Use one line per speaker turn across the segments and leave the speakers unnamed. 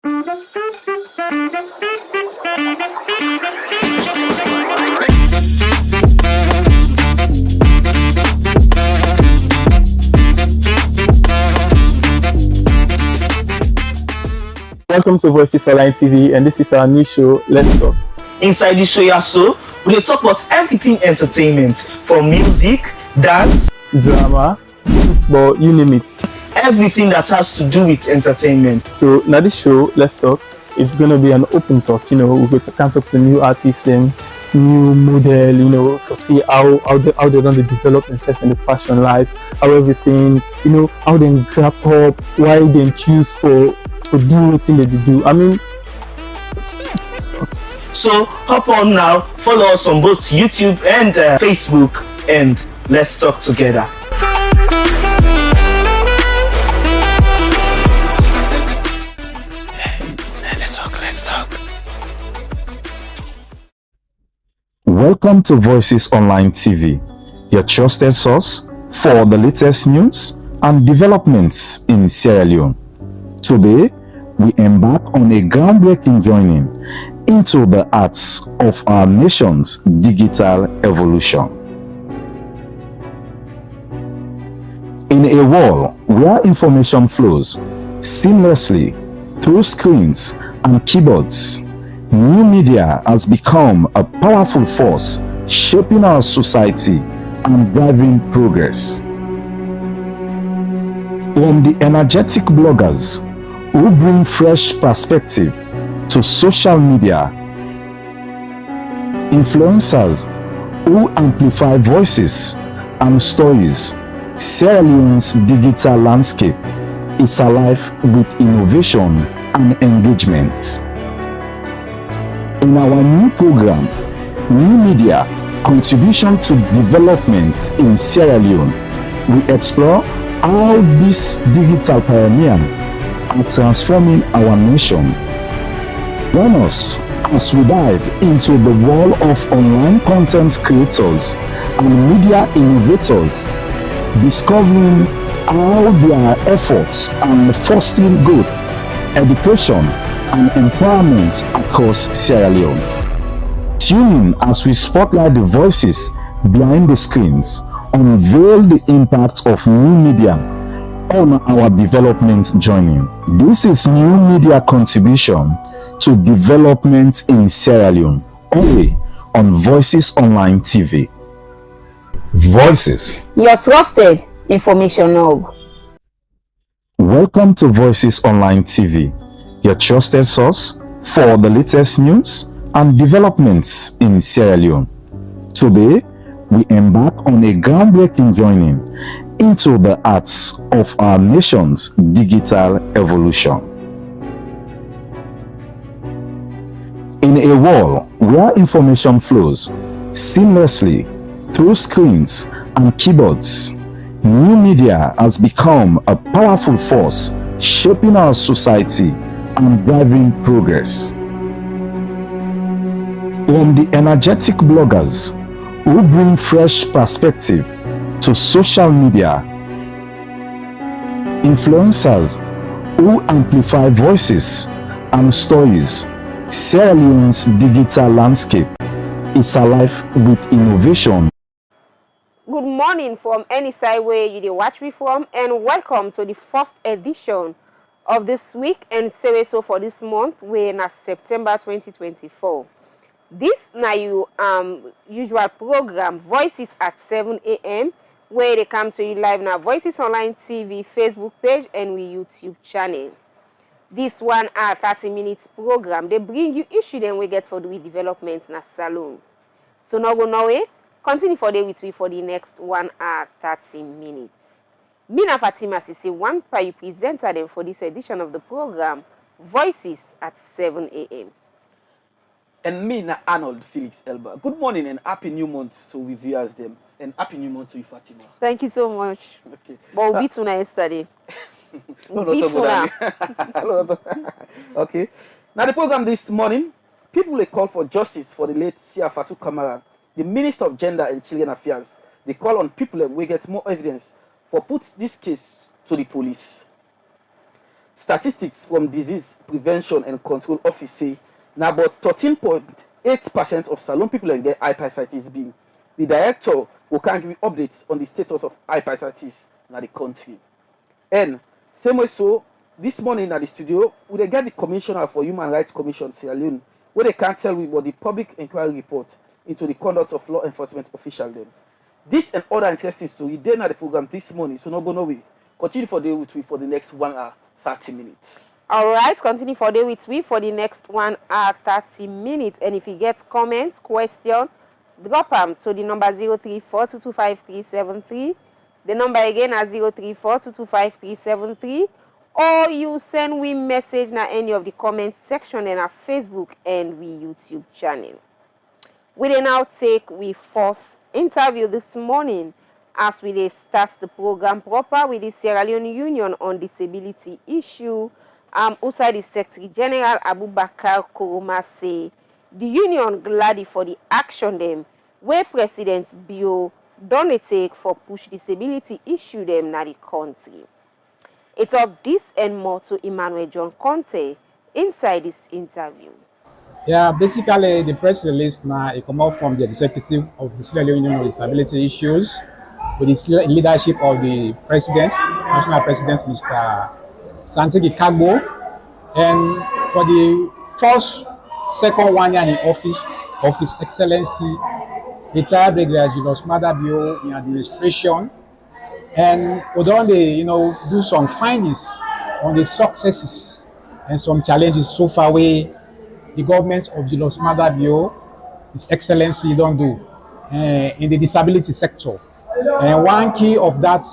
Welcome to Voices Online TV, and this is our new show, Let's Talk.
Inside the show, we talk about everything entertainment, from music, dance,
drama, football, you name it.
Everything that has to do with entertainment.
So now this show, Let's Talk, it's going to be an open talk. We're going to come talk to new artists, then new model, to see how they run the development set in the fashion life, how everything, how they grab up, why they choose for doing what they do. I mean, let's talk.
So hop on now, follow us on both YouTube and Facebook, and let's talk together. Let's talk.
Welcome to Voices Online TV, your trusted source for the latest news and developments in Sierra Leone. Today, we embark on a groundbreaking journey into the arts of our nation's digital evolution. In a world where information flows seamlessly through screens and keyboards, new media has become a powerful force shaping our society and driving progress. From the energetic bloggers who bring fresh perspective to social media, influencers who amplify voices and stories, Sierra Leone's digital landscape is alive with innovation and engagement. In our new program, New Media Contribution to Development in Sierra Leone, we explore how these digital pioneers are transforming our nation. Join us as we dive into the world of online content creators and media innovators, discovering how their efforts are fostering growth, education, and empowerment across Sierra Leone. Tune in as we spotlight the voices behind the screens, unveil the impact of new media on our development journey. This is New Media Contribution to Development in Sierra Leone, only on Voices Online TV. Voices,
your trusted information hub.
Welcome to Voices Online TV, your trusted source for the latest news and developments in Sierra Leone. Today, we embark on a groundbreaking journey into the arts of our nation's digital evolution. In a world where information flows seamlessly through screens and keyboards, new media has become a powerful force shaping our society and driving progress. From the energetic bloggers who bring fresh perspective to social media, influencers who amplify voices and stories, Sierra Leone's digital landscape is alive with innovation.
Good morning from any side where you watch me from, and welcome to the first edition of this week and series for this month, when September 2024. This now you usual program Voices at 7 a.m. where they come to you live now, Voices Online TV Facebook page and we YouTube channel. This 1 hour 30 minutes program, they bring you issue then we get for the development in a salon. So now go now continue for day with me for the next 1 hour 30 minutes. Mina Fatima Sisi, one by presenter them for this edition of the program Voices at 7 a.m.
And me, Arnold Felix Elba. Good morning and happy new month to we viewers them. And happy new month to you, Fatima.
Thank you so much.
Okay.
But we'll be tonight yesterday.
Okay. Now the program this morning, people they call for justice for the late Sia Fatou Kamara, the Minister of Gender and Children Affairs. They call on people that we get more evidence for put this case to the police. statistics from Disease Prevention and Control Office say now about 13.8% of Salone people get hepatitis B. The director will can give you updates on the status of hepatitis in the country. And same way so, this morning at the studio, we get the Commissioner for Human Rights Commission, Sierra Leone, where they can tell we about the public inquiry report into the conduct of law enforcement officials. Then, this and other interesting story, they at the program this morning, so no go no way. Continue for day with me for the next 1 hour, 30 minutes.
All right, continue for day with me for the next 1 hour, 30 minutes. And if you get comments, question, drop them to the number 034-225-373. The number again is 034-225-373. Or you send we message na any of the comment section in our Facebook and we YouTube channel. We will now take we first interview this morning as we start the program proper with the Sierra Leone Union on Disability issue. Outside the Secretary General Abubakar Koroma say the union glad for the action them where President Bio don't take for push disability issue them na the country. It's up this and more to Emmanuel John Conte inside this interview.
Yeah, basically the press release now it come out from the executive of the Sierra Leone Union on Disability Issues with the leadership of the president, national president, Mr. Santigi Kagbo, and for the second 1 year in office of His Excellency, retired Brigadier Julius Madabio in administration. And we don't do some findings on the successes and some challenges so far where the government of Julius Madabio, His Excellency, don't do in the disability sector. And one key of that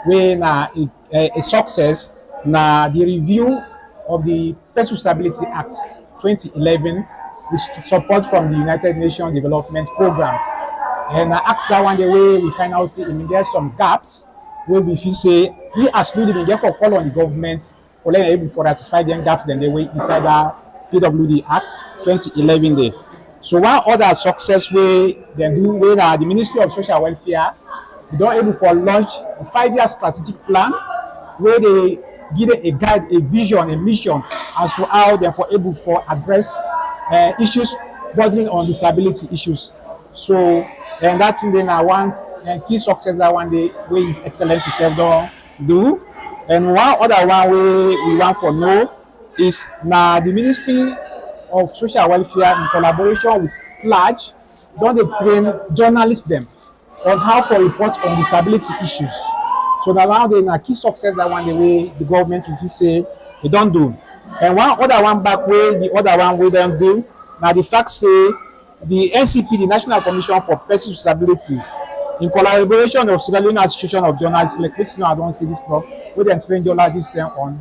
way now a success now the review of the Person with Disability Act 2011, which support from the United Nations Development Programs. And I asked that one the way we find out there's some gaps where we feel say we as we get for call on the government for letting able for satisfy them gaps then they way inside that PWD Act 2011 there. So one other success way they do where the Ministry of Social Welfare we don't able for launch a 5-year strategic plan where they give a guide, a vision, a mission as to how they are able for address issues bordering on disability issues. So and that's in the one key success that one day where His Excellency self don't do. And one other one way we want for know is now the Ministry of Social Welfare in collaboration with SLAG don't they train journalists them on how to report on disability issues. So now the key success that one the way the government will say they don't do. And one other one back way, the other one we don't do. Now the fact say the NCP, the National Commission for Persons with Disabilities, in collaboration of Sierra Leone Association of Journalists, like which I don't see this club, we then train journalists on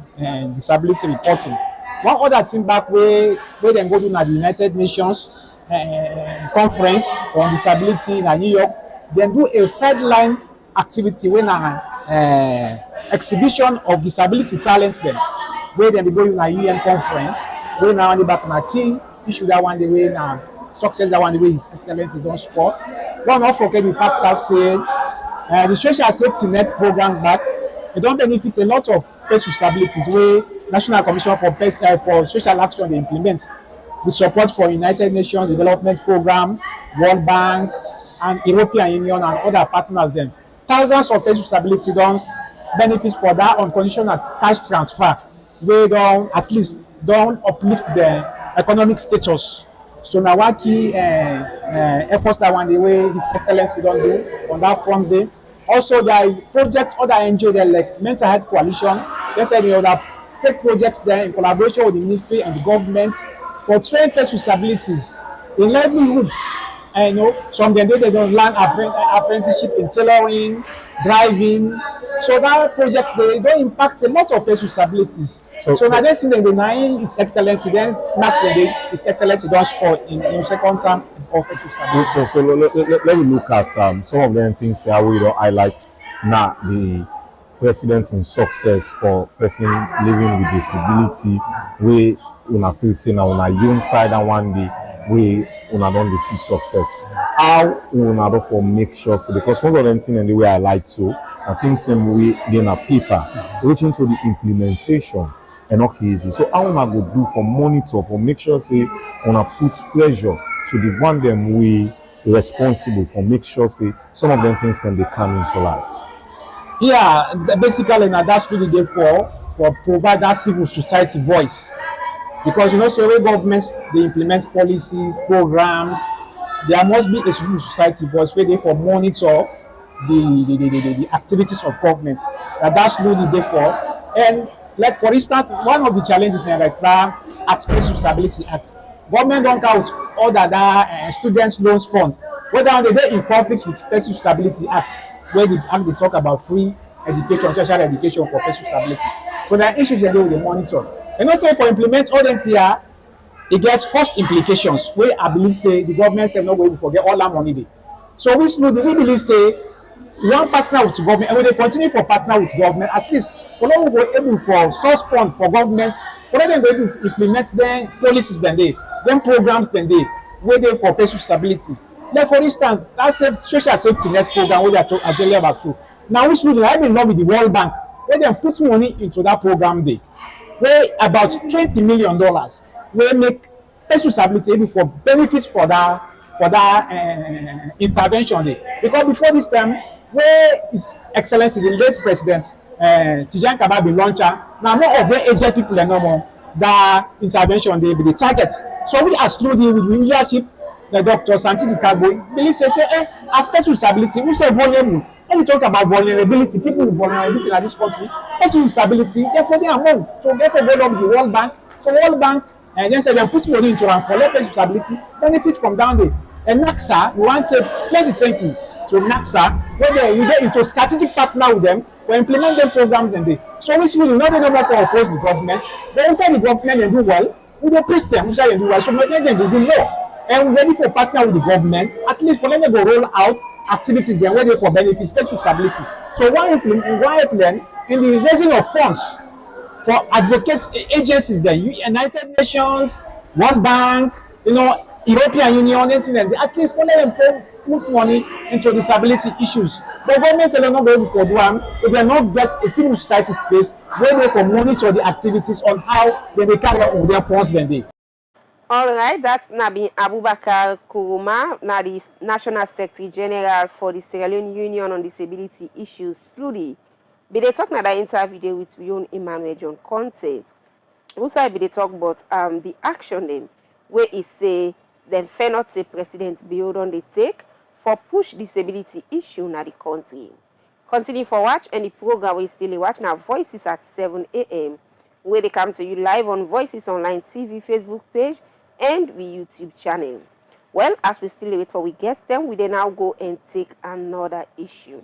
disability reporting. One other thing back where they go to the United Nations conference on disability in New York, then do a sideline activity when exhibition of disability talents then where they go to a UN conference where now the back na key issue that one the way now success that one the way His Excellency don't sport. Don't not forget the fact that said the social safety net program back it don't benefit a lot of persons with disabilities where National Commission for Social Action they implement with support for United Nations Development Program, World Bank, and European Union and other partners then. Thousands of persons with disabilities don't benefit for that unconditional cash transfer where don't at least don't uplift their economic status. So now what key efforts that one the way His Excellency don't do on that front day. Also there is projects other NGO there like Mental Health Coalition. They said they other take projects there in collaboration with the ministry and the government for trained persons with disabilities in livelihood. And some they don't learn apprenticeship in tailoring, driving. So that project they don't impact a lot of persons with disabilities. So now they think they deny His Excellency, then next day His Excellency don't score in second term of office.
So let me look at some of them things that we don't highlight now the president in success for person living with disability. We una feel say now on a young side and one day we una don't see success. how we will for make sure say, because most of them thing and the way I like to, I think them we gain a paper, reaching to the implementation and not easy. So how I go do for monitor for make sure say on put pressure to the one them we responsible for make sure say some of them things then they come into light.
Yeah, basically now that's really there for provide that civil society voice. Because so when governments they implement policies, programs, there must be a civil society voice where they for monitor the activities of government. That's really there for. And like for instance, one of the challenges now like that Access to Stability Act. Government don't count all that students loans fund. Whether they in conflict with Person Stability Act, where the act they talk about free education, tertiary education for person stability. So there are issues they with the monitor. And also for implement all things here, it gets cost implications where I believe say the government say no way we forget all that money. So we believe say we want partner with the government and when they continue for partner with government, at least for now we go able for source fund for government, for them they able implement then policies then programs then where they for person stability. Like for instance, that social safety net program where they are talking about too. Now which really I been love with the World Bank where they put money into that program day. Where about $20 million where make person stability able for benefits for that intervention day. Because before this time, where His Excellency the late President Tijan Kababi launcher, now more of the aged people and no more that intervention day be the target. So we are slowly with leadership. The Dr. Santi Kagbo believes say as person stability, we say vulnerable. When we talk about vulnerability, people with vulnerability in this country, person stability, therefore they are home. So therefore go up the World Bank. So World Bank and then say they put money into and for let person stability benefit from down there. And NACSA, we want to say plenty thank you to NACSA, where we get into strategic partner with them for implementing programs and they. So we will not be able to oppose the government, but inside the government they do well, we will praise them inside they do well. So let them do more. And we're ready for partner with the government, at least for them to go roll out activities then ready for benefits, social stabilities. So one plan in the raising of funds for advocates agencies then United Nations, World Bank, European Union, and at least for them put money into disability issues. The government are not able for them if they not get a civil society space where they for monitor the activities on how they carry out their funds then they.
All right, that's Nabi Abubakar Kuruma, the National Secretary General for the Sierra Leone Union on Disability Issues, SLUDI. But they talk in that interview with Leon Emmanuel John Conte. Also, they talk about the action them where it say then fair not say President build on the take for push disability issue in the country. Continue for watch and the program we still watch now Voices at 7 a.m. where they come to you live on Voices Online TV Facebook page and the YouTube channel. Well, as we still wait for we guests them, we then now go and take another issue.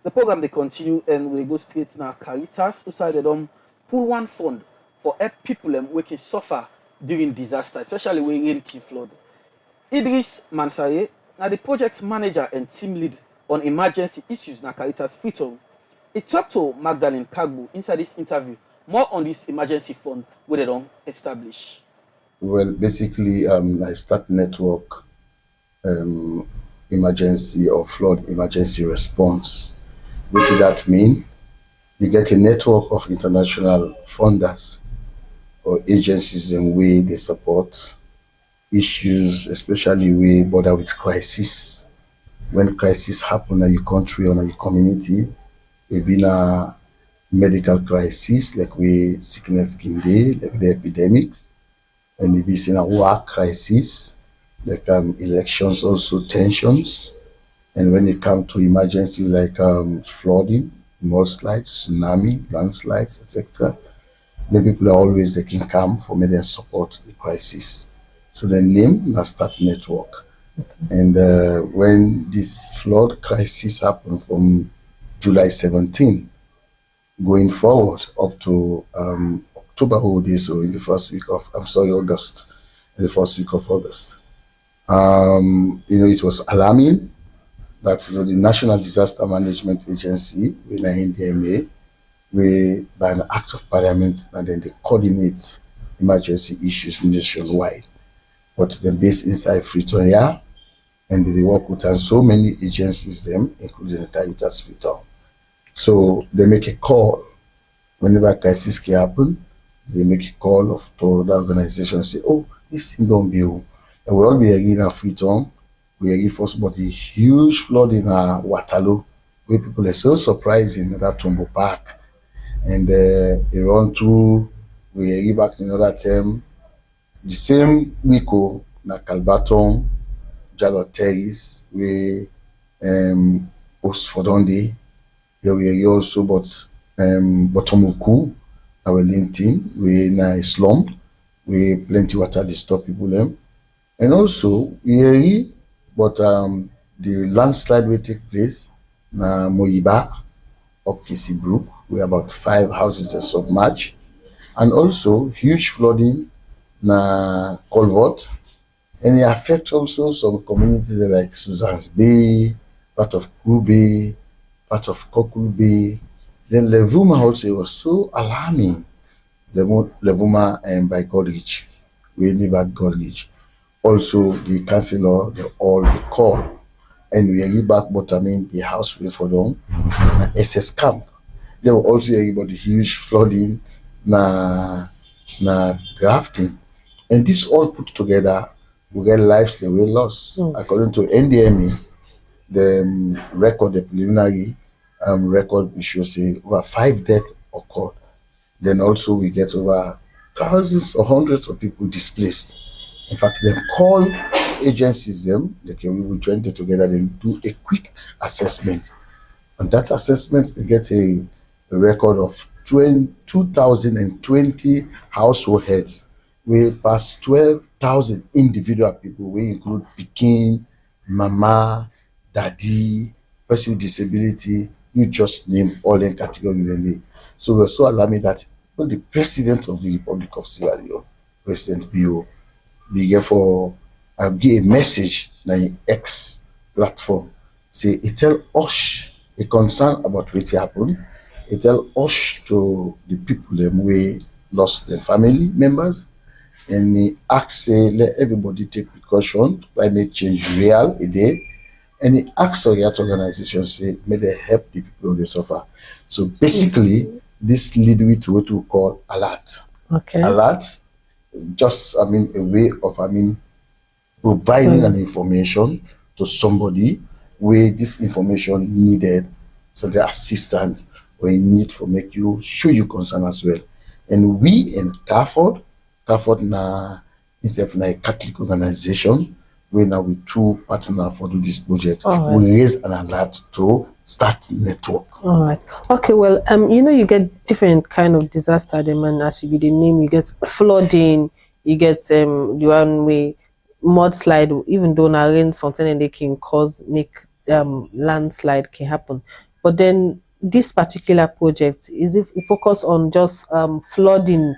The program they continue and we go straight now Caritas who say they don't pull one fund for help people who can suffer during disaster, especially when rain can flood. Idris Mansaye, now the project manager and team lead on emergency issues na Caritas Freetown. He talked to Magdalene Kagbo inside this interview more on this emergency fund where they don't establish.
Well, basically, I start network emergency or flood emergency response. What does that mean? You get a network of international funders or agencies in way they support issues, especially we border with crisis. When crisis happen in your country or in your community, it been a medical crisis like we sickness can day, like the epidemics. And if it's in a war crisis, like elections, also tensions. And when it comes to emergency like flooding, mudslides, tsunami, landslides, etc., the people are always they can come for me and support the crisis. So the name na start network. And when this flood crisis happened from July 17, going forward up to October holidays, so in the first week of, August, in the first week of August. It was alarming that the National Disaster Management Agency, in the we by an act of parliament, and then they coordinate emergency issues nationwide. But then based inside Freetown, and they work with so many agencies, them, including the Caritas Freetown. So they make a call whenever crisis can happen. They make a call to the organization, say, oh, this thing don't be, and we all be again in Freetown. We again first about the huge flood in Waterloo, where people are so surprised in that Tumbo Park, and they run through. We again back in another term. The same week, na Calbaton, Jalot Terrace, we host for Dundee. Here we also but Botomoku, our LinkedIn, we na a slump, we plenty water disturb people them. And also we but the landslide will take place na Moyiba up KC Brook, where about 5 houses are submerged, and also huge flooding na Colvert, and it affects also some communities like Susan's Bay, part of Kuru Bay, part of Kokulu Bay. Then Levuma also was so alarming. Levuma and by Godrich, we never Godrich. Also the councillor, they all call, and we are back, but I mean the house we for them, SS camp. They were also about the huge flooding, na grafting. And this all put together, we get lives that we lost. According to NDME, the record, the preliminary record, we should say over 5 deaths occurred. Then also we get over thousands or hundreds of people displaced. In fact, they call agencies we will join them together and do a quick assessment. And that assessment, they get a record of 2,020 household heads. We pass 12,000 individual people. We include Peking, Mama, Daddy, person with disability. You just name all in categories. So we're so alarming that the President of the Republic of Sierra Leone, President Bio, began for give a message on X platform. Say it tell us a concern about what happened. It tell us to the people them we lost their family members, and he ask say let everybody take precaution. Climate change real a day, and he asked the organization say may they help the people who suffer. So basically, this lead me to what we call alert.
Okay.
Alert, just a way of providing an information to somebody where this information needed, so the assistance or in need for make you show you concern as well. And we in Carford na itself na a Catholic organization, we now with 2 partners for do this project.
Right.
We raise an alert to start network.
All right. Okay. Well, you get different kind of disaster. Them, and as you be the name, you get flooding, you get the one way mudslide. Even though na rain, something and they can cause make landslide can happen. But then this particular project, is it focus on just flooding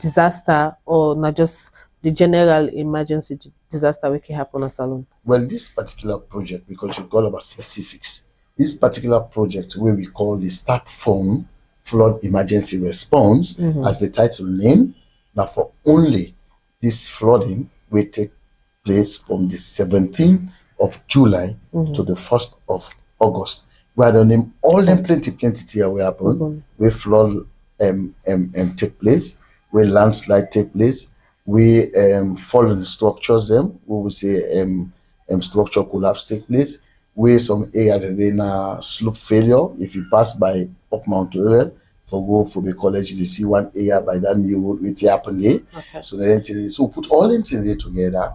disaster, or not just the general emergency disaster which can happen as alone?
Well, this particular project, because you call about specifics, this particular project where we call the Start Phone Flood Emergency Response, as the title name, now for only this flooding will take place from the 17th of July to the 1st of August. Where the name all them plenty here will happen, where flood take place, where landslide take place, where fallen structures we will say structure collapse take place, where some areas then slope failure. If you pass by up Mount Royal for the college, you see one area by that new road which happen there.
Okay.
So so put all them things there together,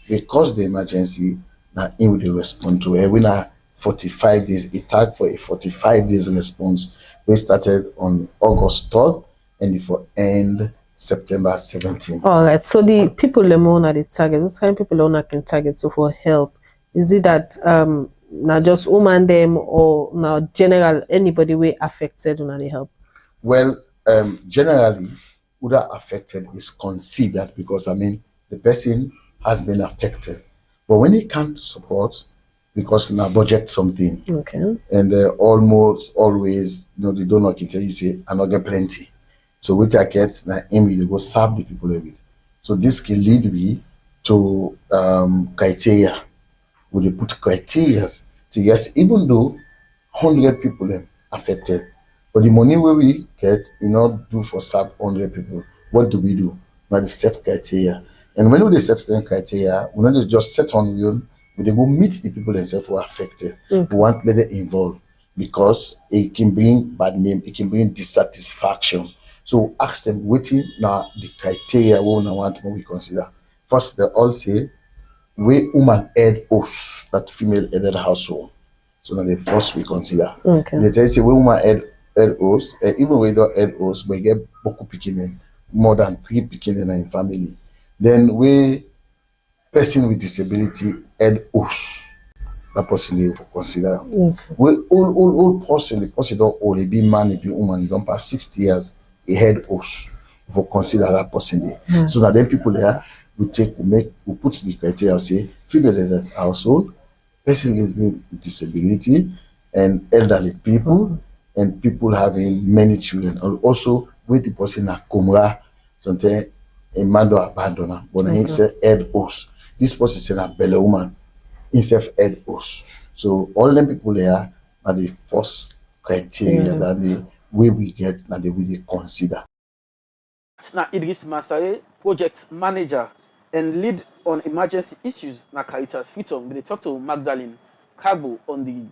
because the emergency now in will respond to it. We now 45 days, it tag for a 45 days response. We started on August 3rd and it for end September 17th.
All right. So the people Lemon are the target. Those kind of people Lemon can target so for help. Is it that not just woman them, or now general anybody way affected on the help?
Well, generally who are affected is considered, because the person has been affected. But when it comes to support, because now budget something,
okay,
and almost always the donor can tell you say I not get plenty. So what I get now aim to go serve the people of it. So this can lead me to criteria. We dey put criteria. So yes, even though 100 people affected, but the money where we get, not do for serve 100 people. What do we do? Now the set criteria. And when we set certain criteria, we not just set on we own, we dey go meet the people themselves who are affected. We want to let them involved because it can bring bad name, it can bring dissatisfaction. So ask them waiting now the criteria we want to we consider. First, they all say we woman head host, that female headed household. So now the first we consider.
Okay.
They tell you say we woman head host, even we don't head host, we get boku picking more than 3 picking in family. Then we person with disability head host. That person they consider.
Okay.
We old person, the person don't old, he be man, he be woman, he don't pass 60 years, he head host. For consider that person there. So now then people there we put the criteria, say female headed household, person with disability, and elderly people, and people having many children, and also with the person at Kumra, sometimes a man do abandon her, but he said head host. This person said a belly woman, himself head host. So all them people there are the first criteria that the way we get that they will consider.
Now Idris Masaye, project manager and lead on emergency issues na Caritas Freedom. They talk to Magdalene Carbo on the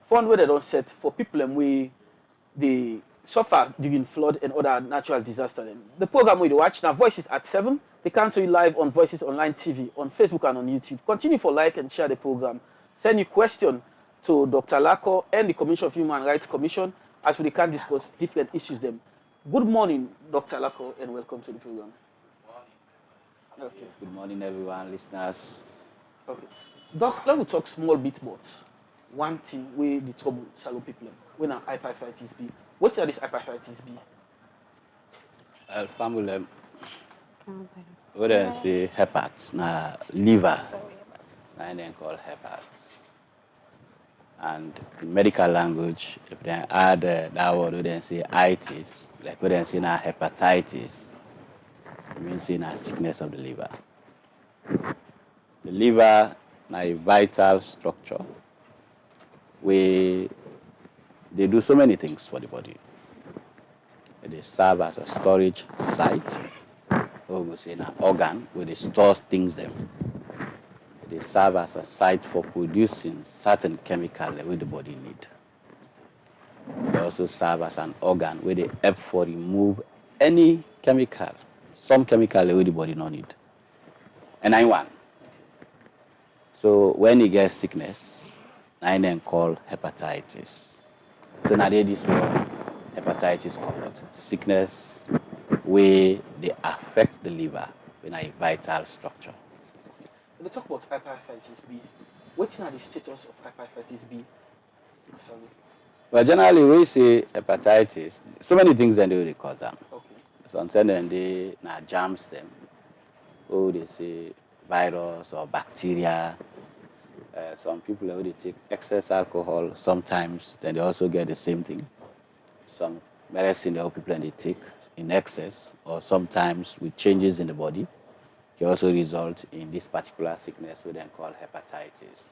fund where they don't set for people where they suffer during flood and other natural disasters. The program where you watch now Voices at 7. They come to you live on Voices Online TV, on Facebook and on YouTube. Continue for like and share the program. Send your question to Dr. Lako and the Commission of Human Rights Commission as we can discuss different issues them. Good morning, Dr. Lako, and welcome to the program.
Okay. Good morning, everyone, listeners.
Okay. Doc, let me talk small bit about one thing where the trouble Salon people when a hepatitis B. What are this hepatitis B?
Family, what I say hepats, na liver, na then call hepats. And in medical language, if they add that word, we then say itis, like we then say na hepatitis. It means in a sickness of the liver. The liver is a vital structure where they do so many things for the body. They serve as a storage site, or we say an organ where they store things them. They serve as a site for producing certain chemicals that the body need. They also serve as an organ where they help for remove any chemical, some chemical that the body don't need. And I want. So when you get sickness, I then call hepatitis. So now this word hepatitis covered. Sickness where they affect the liver in a vital structure.
When they talk about hepatitis B, what are the status of hepatitis B?
Well, generally we say hepatitis, so many things then they cause them.
Okay.
Sometimes they germs them. Oh, they say virus or bacteria. Some people they take excess alcohol. Sometimes then they also get the same thing. Some medicine that people they take in excess, or sometimes with changes in the body, can also result in this particular sickness we then call hepatitis.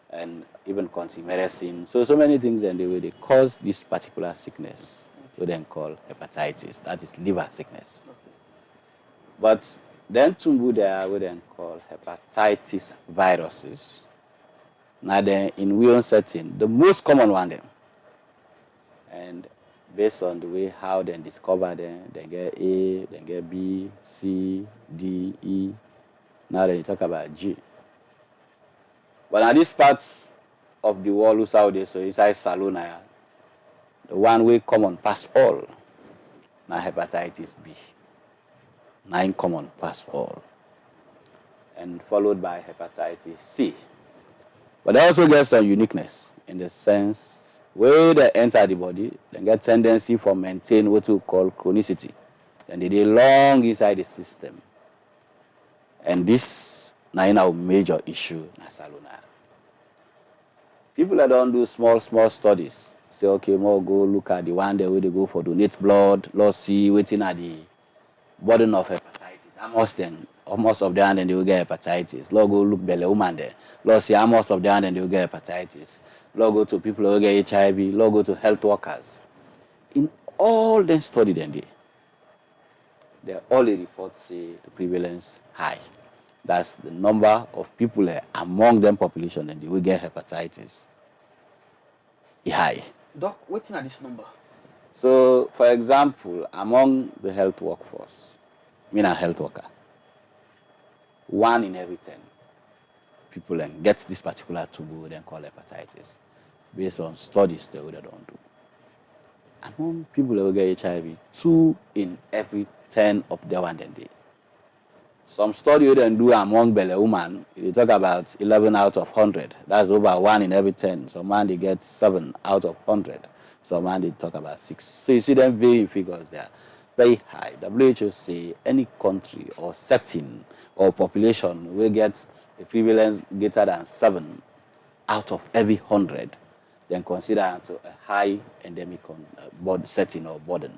And even consume medicine. So many things then they cause this particular sickness we then call hepatitis. That is liver sickness.
Okay.
But then we then call hepatitis viruses. Now then in we own setting, the most common one them. And based on the way how they discover them, they get A, they get B, C, D, E. Now then you talk about G. But now these parts of the world who's out there, so inside Salon, the one way common pass all, now hepatitis B. 9 common pass all. And followed by hepatitis C. But they also get some uniqueness in the sense where they enter the body, they get tendency for maintain what we call chronicity. And they long inside the system. And this now is a major issue in Salon. People that don't do small studies say, okay, more go look at the one day where they go for donate blood, let's see waiting at the burden of hepatitis. I must then most of them and they will get hepatitis. Lord go look belle woman there. Lord see how most of them and they will get hepatitis. Lord go to people who get HIV. Lord go to health workers. In all them study them they all the reports say the prevalence high. That's the number of people among them population and they will get hepatitis. High.
Doc, what's in this number?
So, for example, among the health workforce, mean a health worker, 1 in every 10 people gets this particular tumor then call hepatitis, based on studies they don't do. Among people who get HIV, 2 in every 10 of them one day. Some study we then do among belle woman, they talk about 11 out of 100. That's over 1 in every 10. Some man they get 7 out of 100. Some man they talk about 6. So you see them very figures there, very high. WHO say any country or setting or population will get a prevalence greater than 7 out of every 100, then consider to a high endemic setting or burden.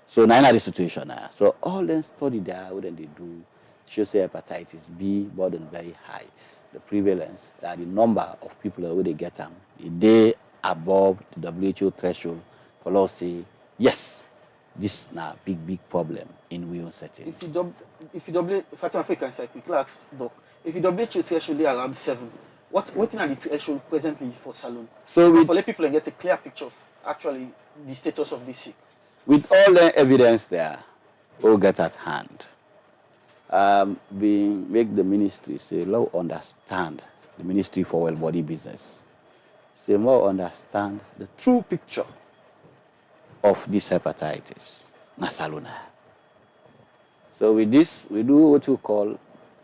So now in the situation now. So all them study there, what they do, shows hepatitis B burden very high. The prevalence, the number of people who they get them, they above the WHO threshold for us say yes, this is now big problem in we own setting.
If you Fatima African quick ask Doc, if you WHO threshold around 7, what in the threshold presently for Salone? So for let people get a clear picture of actually the status of this sick.
With all the evidence there, we'll get at hand. We make the ministry say, "Lord, understand the ministry for well body business. Say more understand the true picture of this hepatitis, Nasaluna." So with this, we do what we call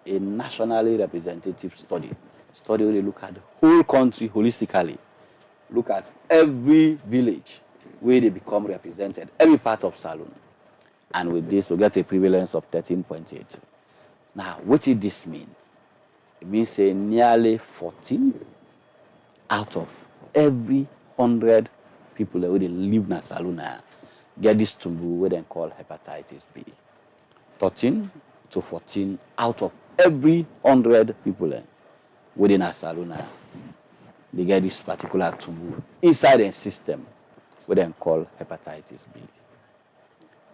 a nationally representative study. Study where they look at the whole country holistically, look at every village where they become represented, every part of Salone. And with this, we get a prevalence of 13.8. Now, what did this mean? It means say nearly 14 out of every 100 people who they live in Salone get this tumor we then call hepatitis B. 13 to 14 out of every 100 people within a Salone, they get this particular tumor inside the system we then call hepatitis B.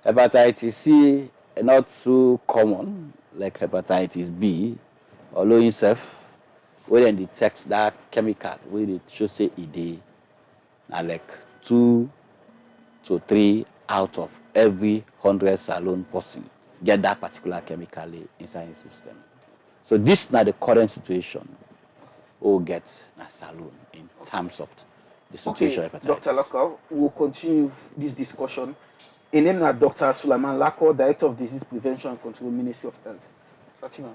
Hepatitis C is not so common like hepatitis B, although itself, we then detect that chemical, we they should say it like 2 to 3 out of every 100 Salone person get that particular chemical inside the system. So this is not the current situation we get na Salone in terms of the situation of hepatitis.
Dr. Lako, we'll continue this discussion. In name is Dr. Sulaiman Lako, Director of Disease Prevention and Control, Ministry of Health. Fatima.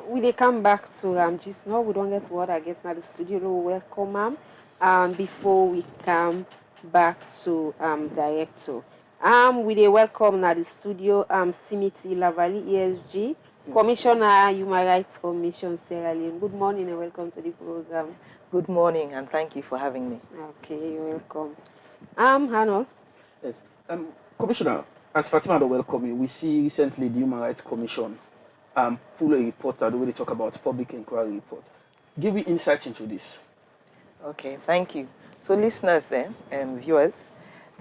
We they come back to just now. We don't get word I guess now the studio. We welcome before we come back to Director. We they welcome now the studio Simiti Lavali ESG, Commissioner Human Rights Commission Sierra Leone. Good morning and welcome to the program.
Good morning and thank you for having me.
Okay, you're welcome. Hannah.
Yes. Commissioner, as Fatima welcome you, we see recently the Human Rights Commission pull a report that we talk about public inquiry report. Give me insight into this.
Okay, thank you. So listeners viewers,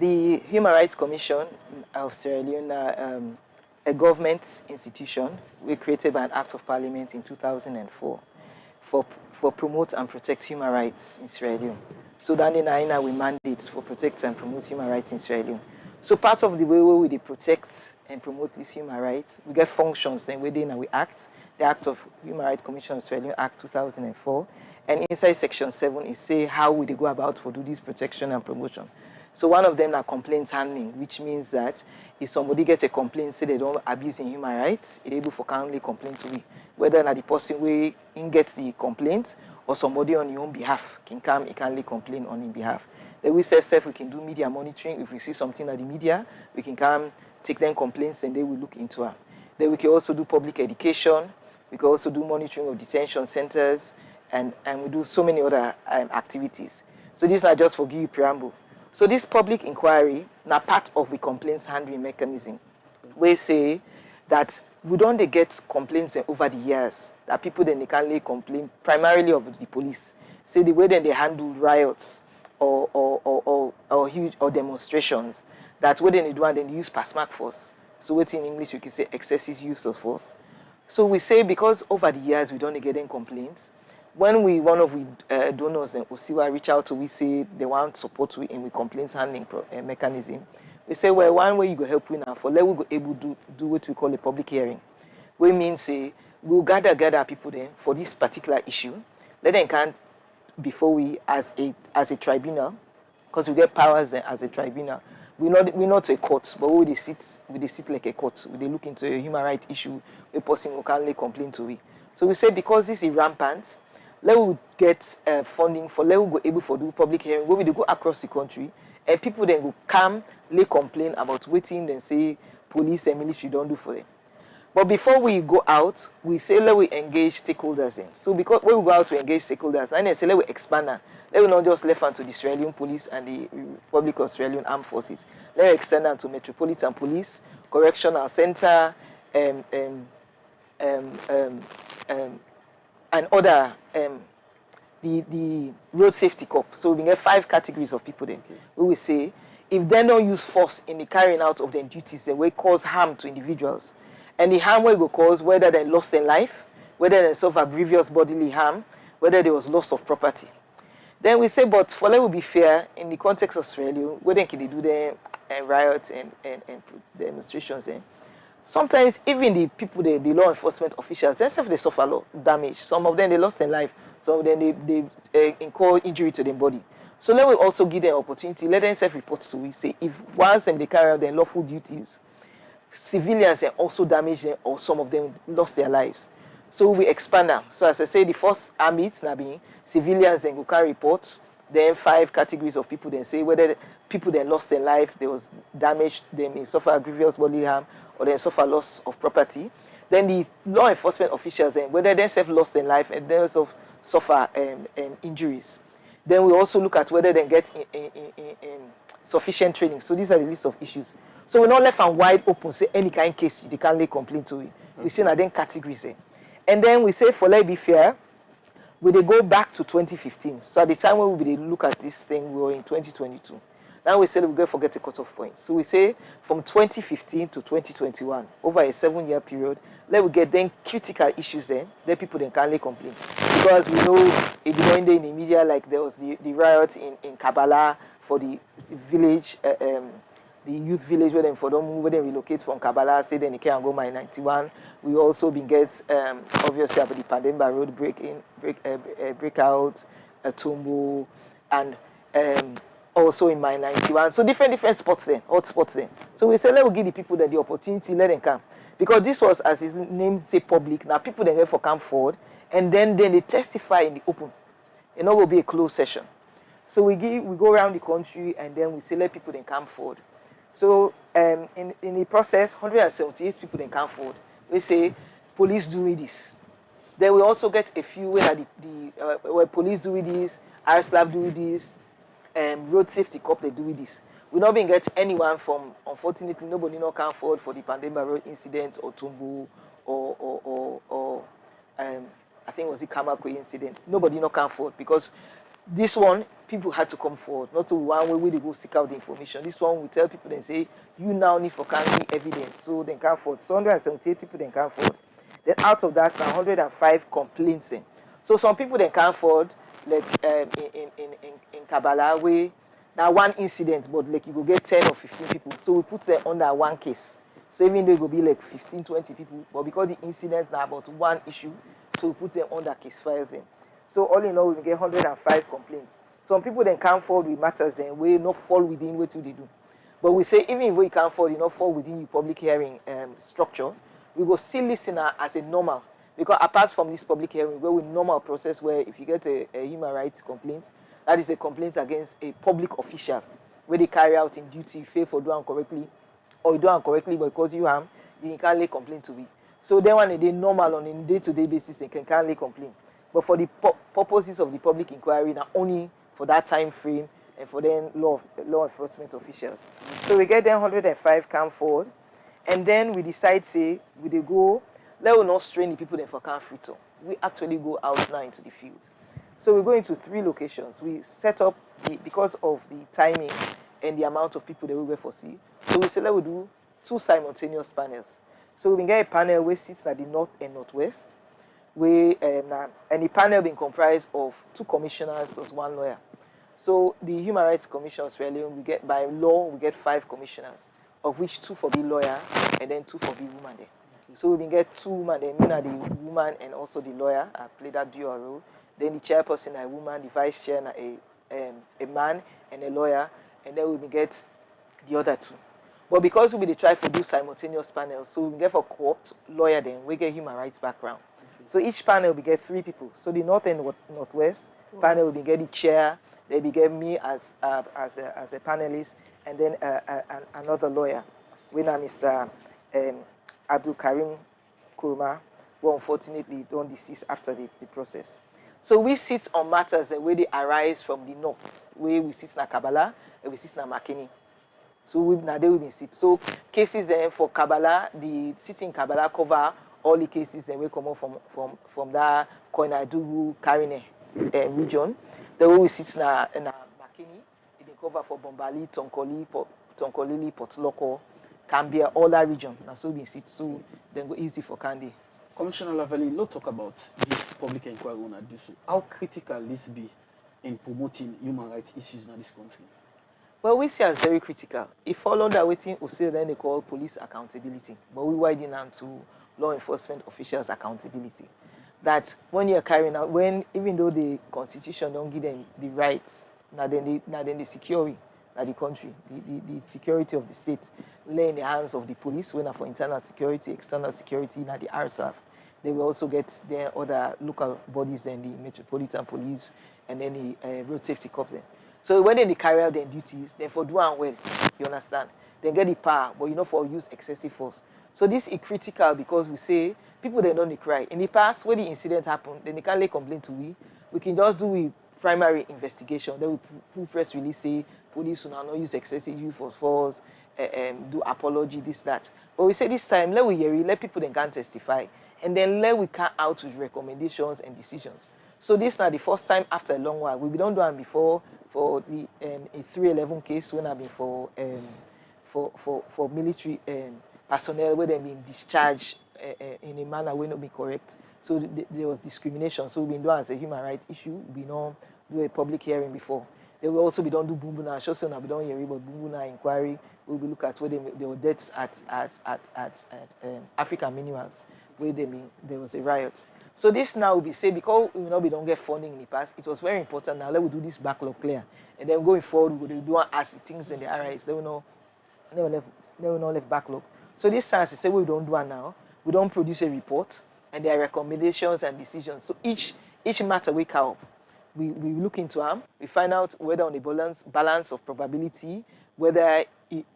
the Human Rights Commission of Sierra Leone, a government institution, we created by an Act of Parliament in 2004 for promote and protect human rights in Sierra Leone. So that in we mandates for protect and promote human rights in Sierra Leone. So part of the way we protect and promote these human rights, we get functions then within we act, the Act of Human Rights Commission of Sierra Leone, Act 2004, and inside Section 7 it say how we go about for do this protection and promotion. So one of them are complaints handling, which means that if somebody gets a complaint, say they don't abuse in human rights, it's able for kindly complain to me, whether the person we gets the complaint or somebody on your own behalf can come, he kindly complain on his behalf. Then we we can do media monitoring. If we see something at the media, we can come take them complaints and they will look into it. Then we can also do public education. We can also do monitoring of detention centers, and we do so many other activities. So this is not just for give you preamble. So this public inquiry, now part of the complaints handling mechanism, we say that we don't they get complaints over the years that people then they can lay complaint primarily of the police. Say the way that they handle riots or huge or demonstrations, that way they do and then use pasmark force. So what in English we can say excessive use of force. So we say because over the years we don't get any complaints. When one of we donors and Osiwa reach out to, we say they want support we in we complaints handling mechanism. We say, well, one way you go help we now for let we go able to do what we call a public hearing. We mean say we'll gather people then for this particular issue. Let them can before we as a tribunal, because we get powers then as a tribunal. We're not a court, but we sit like a court. We look into a human rights issue, a person who can lay complaint to we. So we say because this is rampant, let we get funding for let we go able for do public hearing where we go across the country and people then go come lay complain about waiting then say police and military don't do for them. But before we go out, we say let we engage stakeholders in. So because when we go out to engage stakeholders, then they say let we expand now. Let we not just left on to the Australian police and the Republic of Australian Armed Forces. Let we extend them to Metropolitan Police, Correctional Center, and other the road safety corps. So we get 5 categories of people then. Okay. We will say if they don't use force in the carrying out of their duties, they will cause harm to individuals. And the harm will cause whether they lost their life, whether they suffer grievous bodily harm, whether there was loss of property. Then we say, but for let will be fair in the context of Australia, where they can do the riots and demonstrations. Sometimes even the people, the law enforcement officials, they suffer a lot of damage. Some of them they lost their life. Some of them they incur injury to their body. So let we also give them opportunity. Let them self-report to we say if once they carry out their lawful duties, civilians are also damaged them or some of them lost their lives. So we expand them. So as I say, the first ambit now being civilians then go carry reports. Then 5 categories of people then say whether people then lost their life, there was damage, they may suffer grievous bodily harm, or they suffer loss of property. Then the law enforcement officials then whether they self lost their life and they also suffer injuries. Then we also look at whether they get in sufficient training. So these are the list of issues. So we're not left and wide open, say any kind of case they can't lay complaint to it. We say then categories. And then we say for let be fair, we they go back to 2015. So at the time when we look at this thing, we were in 2022. Now we say we're going to forget the cutoff point. So we say from 2015 to 2021, over a 7-year period, let we get then critical issues then people then can lay complaint. Because we know it going there in the media, like there was the riot in Kabbalah for the village, the youth village where they relocate from Kabbalah, say then they can go my 91. We also been get obviously about the Pandemba road breakout, Tumbo, and also in my 91. So different spots then, hot spots then. So we say let we give the people that the opportunity, let them come. Because this was, as his name say, public. Now people then for come forward and then they testify in the open. It will be a closed session. So we go around the country and then we say let people then come forward. So in the process, 178 people then come forward. We say police doing this. Then we also get a few where where police do this, RSLAB do this, road safety corps they do this. We not been get anyone from, unfortunately, nobody not come forward for the Pandemba road incident or Tumbu or I think it was the Kamakwe incident. Nobody not come forward because this one people had to come forward, not to one way they go seek out the information. This one we tell people and say you now need for carrying evidence, so they come forward. So 178 people then come forward. Then out of that, now 105 complaints. Then. So some people then come forward, like in Kabbalah way. Now one incident, but like you go get 10 or 15 people. So we put them under one case. So even though it will be like 15, 20 people, but because the incidents now about one issue, so we put them under case files in. So all in all, we get 105 complaints. Some people then come forward with matters then we not fall within what they do. But we say even if we can't fall, you not fall within the public hearing structure, we will still listen as a normal. Because apart from this public hearing, we go with normal process where if you get a human rights complaint, that is a complaint against a public official where they carry out in duty, fail for doing correctly, or you do incorrectly but because you harm, you can't lay complaint to it. So then when they normal on a day-to-day basis, they can't lay complaint. But for the purposes of the public inquiry, not only for that time frame and for then law enforcement officials. So we get them 105 come forward. And then we decide, say, we dey go, let us not strain the people then for camp free. We actually go out now into the fields. So we go into 3 locations. We set up, because of the timing and the amount of people that we will foresee. So we say, let we do 2 simultaneous panels. So we can get a panel where sits at the north and northwest, where and the panel being comprised of 2 commissioners plus 1 lawyer. So the Human Rights Commission of Sierra Leone, we get, by law, we get 5 commissioners, of which 2 for the lawyer and then 2 for the woman there. So we can get 2 women, then mean the woman and also the lawyer play that dual role. Then the chairperson a woman, the vice chair a man and a lawyer, and then we will get the other 2. But because we try to do simultaneous panels, so we get for court, lawyer, then we get human rights background. So each panel we get 3 people. So the north and northwest panel will get the chair, they will get me as a panelist, and then another lawyer. We name is Abdul Karim Kurma, who unfortunately don't deceased after the process. So we sit on matters the way they arise from the north, where we sit in Kabbalah and we sit in Makeni. So we now they will be sit. So cases then for Kabbalah, the sitting Kabbalah cover all the cases that will come out from that Koinadugu Karine region. The way we sit in Makeni, it will cover for Bombali, Tonkolili, Potloko, Cambia, all that region. Now so we sit, so then go easy for Kandi.
Commissioner Lavalley, let's talk about this public inquiry on do so. How critical this be in promoting human rights issues in this country?
Well, we see as very critical. It followed that waiting also then they call police accountability. But we widen out to law enforcement officials accountability. That when you're carrying out, even though the constitution don't give them the rights, now then the security of the country, the security of the state lay in the hands of the police, when for internal security, external security, now the RSAF. They will also get their other local bodies and the Metropolitan Police and then the Road Safety Corps. So when they carry out their duties, then for doing well, you understand, they get the power, but you know for use excessive force. So this is critical because we say people they don't cry. In the past, when the incident happened, then they can't lay complaint to we. We can just do a primary investigation. Then we put press release say police will not use excessive use of force, do apology, this, that. But we say this time, let people then can testify. And then let we come out with recommendations and decisions. So this is now the first time after a long while. We don't do it before for the a 311 case when I've been for military personnel where they've been discharged in a manner where not be correct. So there was discrimination. So we've been doing as a human rights issue. We don't do a public hearing before. They will also be done do bumbuna. Show so now we don't hear about bumbuna inquiry. We will look at where there were deaths at African minerals where there was a riot. So this now will be say because we don't get funding in the past, it was very important. Now let we do this backlog clear, and then going forward we will do as the things in the RIS. They will not left backlog. So this time, say we don't do it now. We don't produce a report, and there are recommendations and decisions. So each matter we come up, we look into them. We find out whether on the balance of probability, whether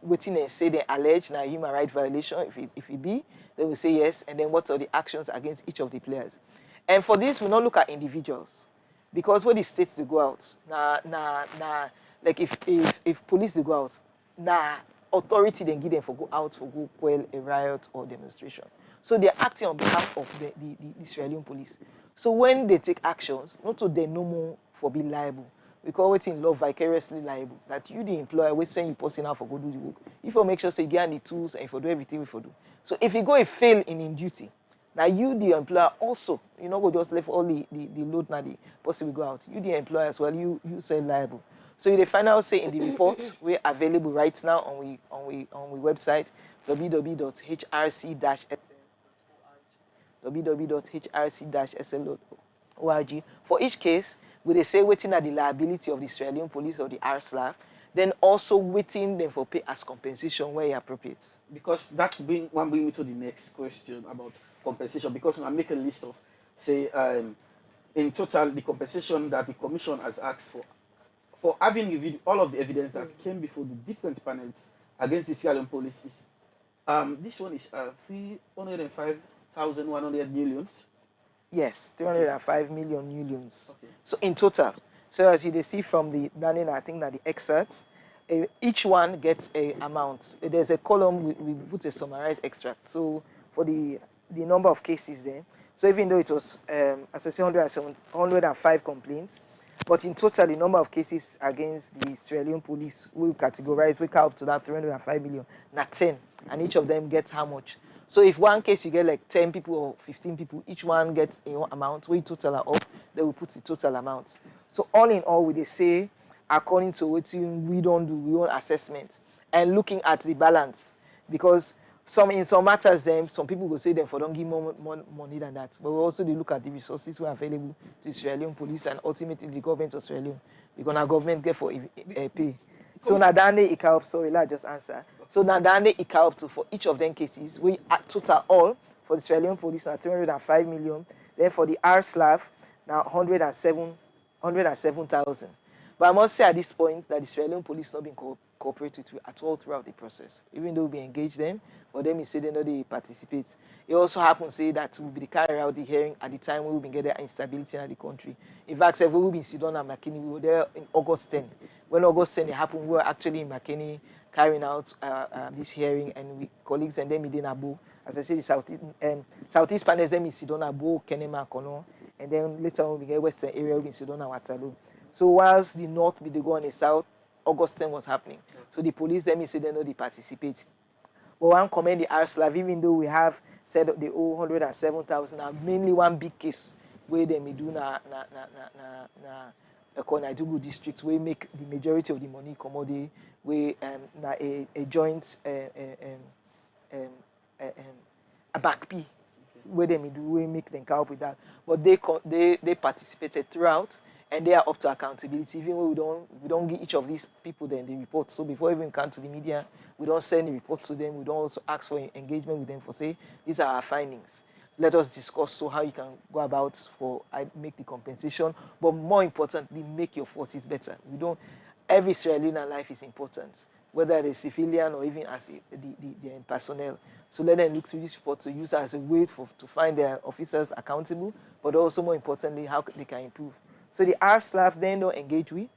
waiting and say they allege now human rights violation. If it be, they will say yes, and then what are the actions against each of the players. And for this, we not look at individuals, because when the states to go out, like if police to go out, authority then give them for go out for go quell a riot or demonstration. So they're acting on behalf of the Israeli police. So when they take actions, not to they no more for be liable. We call it in law vicariously liable. That you, the employer, will send you person out for go do the work. If you make sure say you get the tools and if you do everything we for do. So if you go and fail in duty, now you, the employer, also, you know, go just left all the load now the person will go out. You, the employer as well, you say liable. So the final say in the reports we're available right now on we website www.hrc-sl.org. For each case, we they say waiting at the liability of the Australian police or the RSLAF, then also waiting them for pay as compensation where appropriate.
Because that's bring me to the next question about compensation. Because I make a list of say in total the compensation that the commission has asked for having reviewed all of the evidence that came before the different panels against the Sierra Leone police is this one is 305,100 millions.
Yes, 305 million millions. Okay. So in total, so as you see from the I think that the excerpts, each one gets a amount. There's a column, we put a summarized extract. So for the number of cases there, so even though it was, as I say, 105 complaints, but in total, the number of cases against the Sierra Leone police will categorize, we count up to that 305 million, not 10, and each of them gets how much. So if one case you get like 10 people or 15 people, each one gets amount, we total are up, then we put the total amount. So all in all, we they say, according to what we don't do, we own assessment and looking at the balance, because in some matters, then some people will say them for don't give more money than that. But we also look at the resources who are available to the Sierra Leone police and ultimately the government of Sierra Leone, because our government get for pay. So Nadane Ikaup, sorry, let just answer. So Nadane Ikaup to for each of them cases, we total all for the Sierra Leone police now 305 million. Then for the RSLAF now 107,000. But I must say at this point that the Sierra Leone police not been cooperated with at all throughout the process. Even though we engage them, but them say they know they participate. It also happens say that we'll be carrying out the hearing at the time we will be getting instability in the country. In fact, we will be in Sidon and McKinney. We were there in August 10. When August 10 it happened, we were actually in McKinney carrying out this hearing, and with colleagues and them in Abu. As I said, the southeast panels them in Sidon, Abu, Kenema, Kono, and then later on we get western area in Sidon and Waterloo. So whilst the north be the go on the south, August 10 was happening. So the police them say they know they participate. But one commend the RSLAV, even though we have said the 107,000, mainly one big case where they may do na Konadugu district, where make the majority of the money commodity, where a joint a backpay where they may do, we make them come up with that. But they participated throughout. And they are up to accountability. Even when we don't give each of these people then the report. So before even come to the media, we don't send the report to them. We don't also ask for engagement with them for say these are our findings. Let us discuss so how you can go about for make the compensation. But more importantly, make your forces better. Every Sierra Leonean life is important, whether it's civilian or even as the personnel. So let them look through this report to use it as a way to find their officers accountable, but also more importantly how they can improve. So the RSLAF then don't engage with,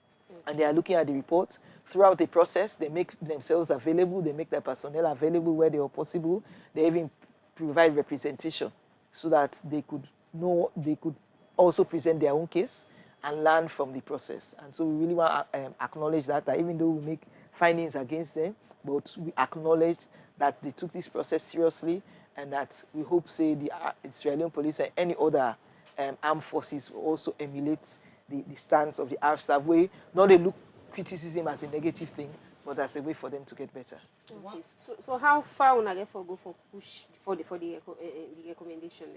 and they are looking at the reports. Throughout the process, they make themselves available, they make their personnel available where they are possible. They even provide representation so that they could also present their own case and learn from the process. And so we really want to acknowledge that even though we make findings against them, but we acknowledge that they took this process seriously, and that we hope, say, the Sierra Leone police and any other armed forces will also emulate the stance of the RSLAF way. Not they look criticism as a negative thing, but as a way for them to get better.
Okay. So how far will I get for go for push for the recommendation?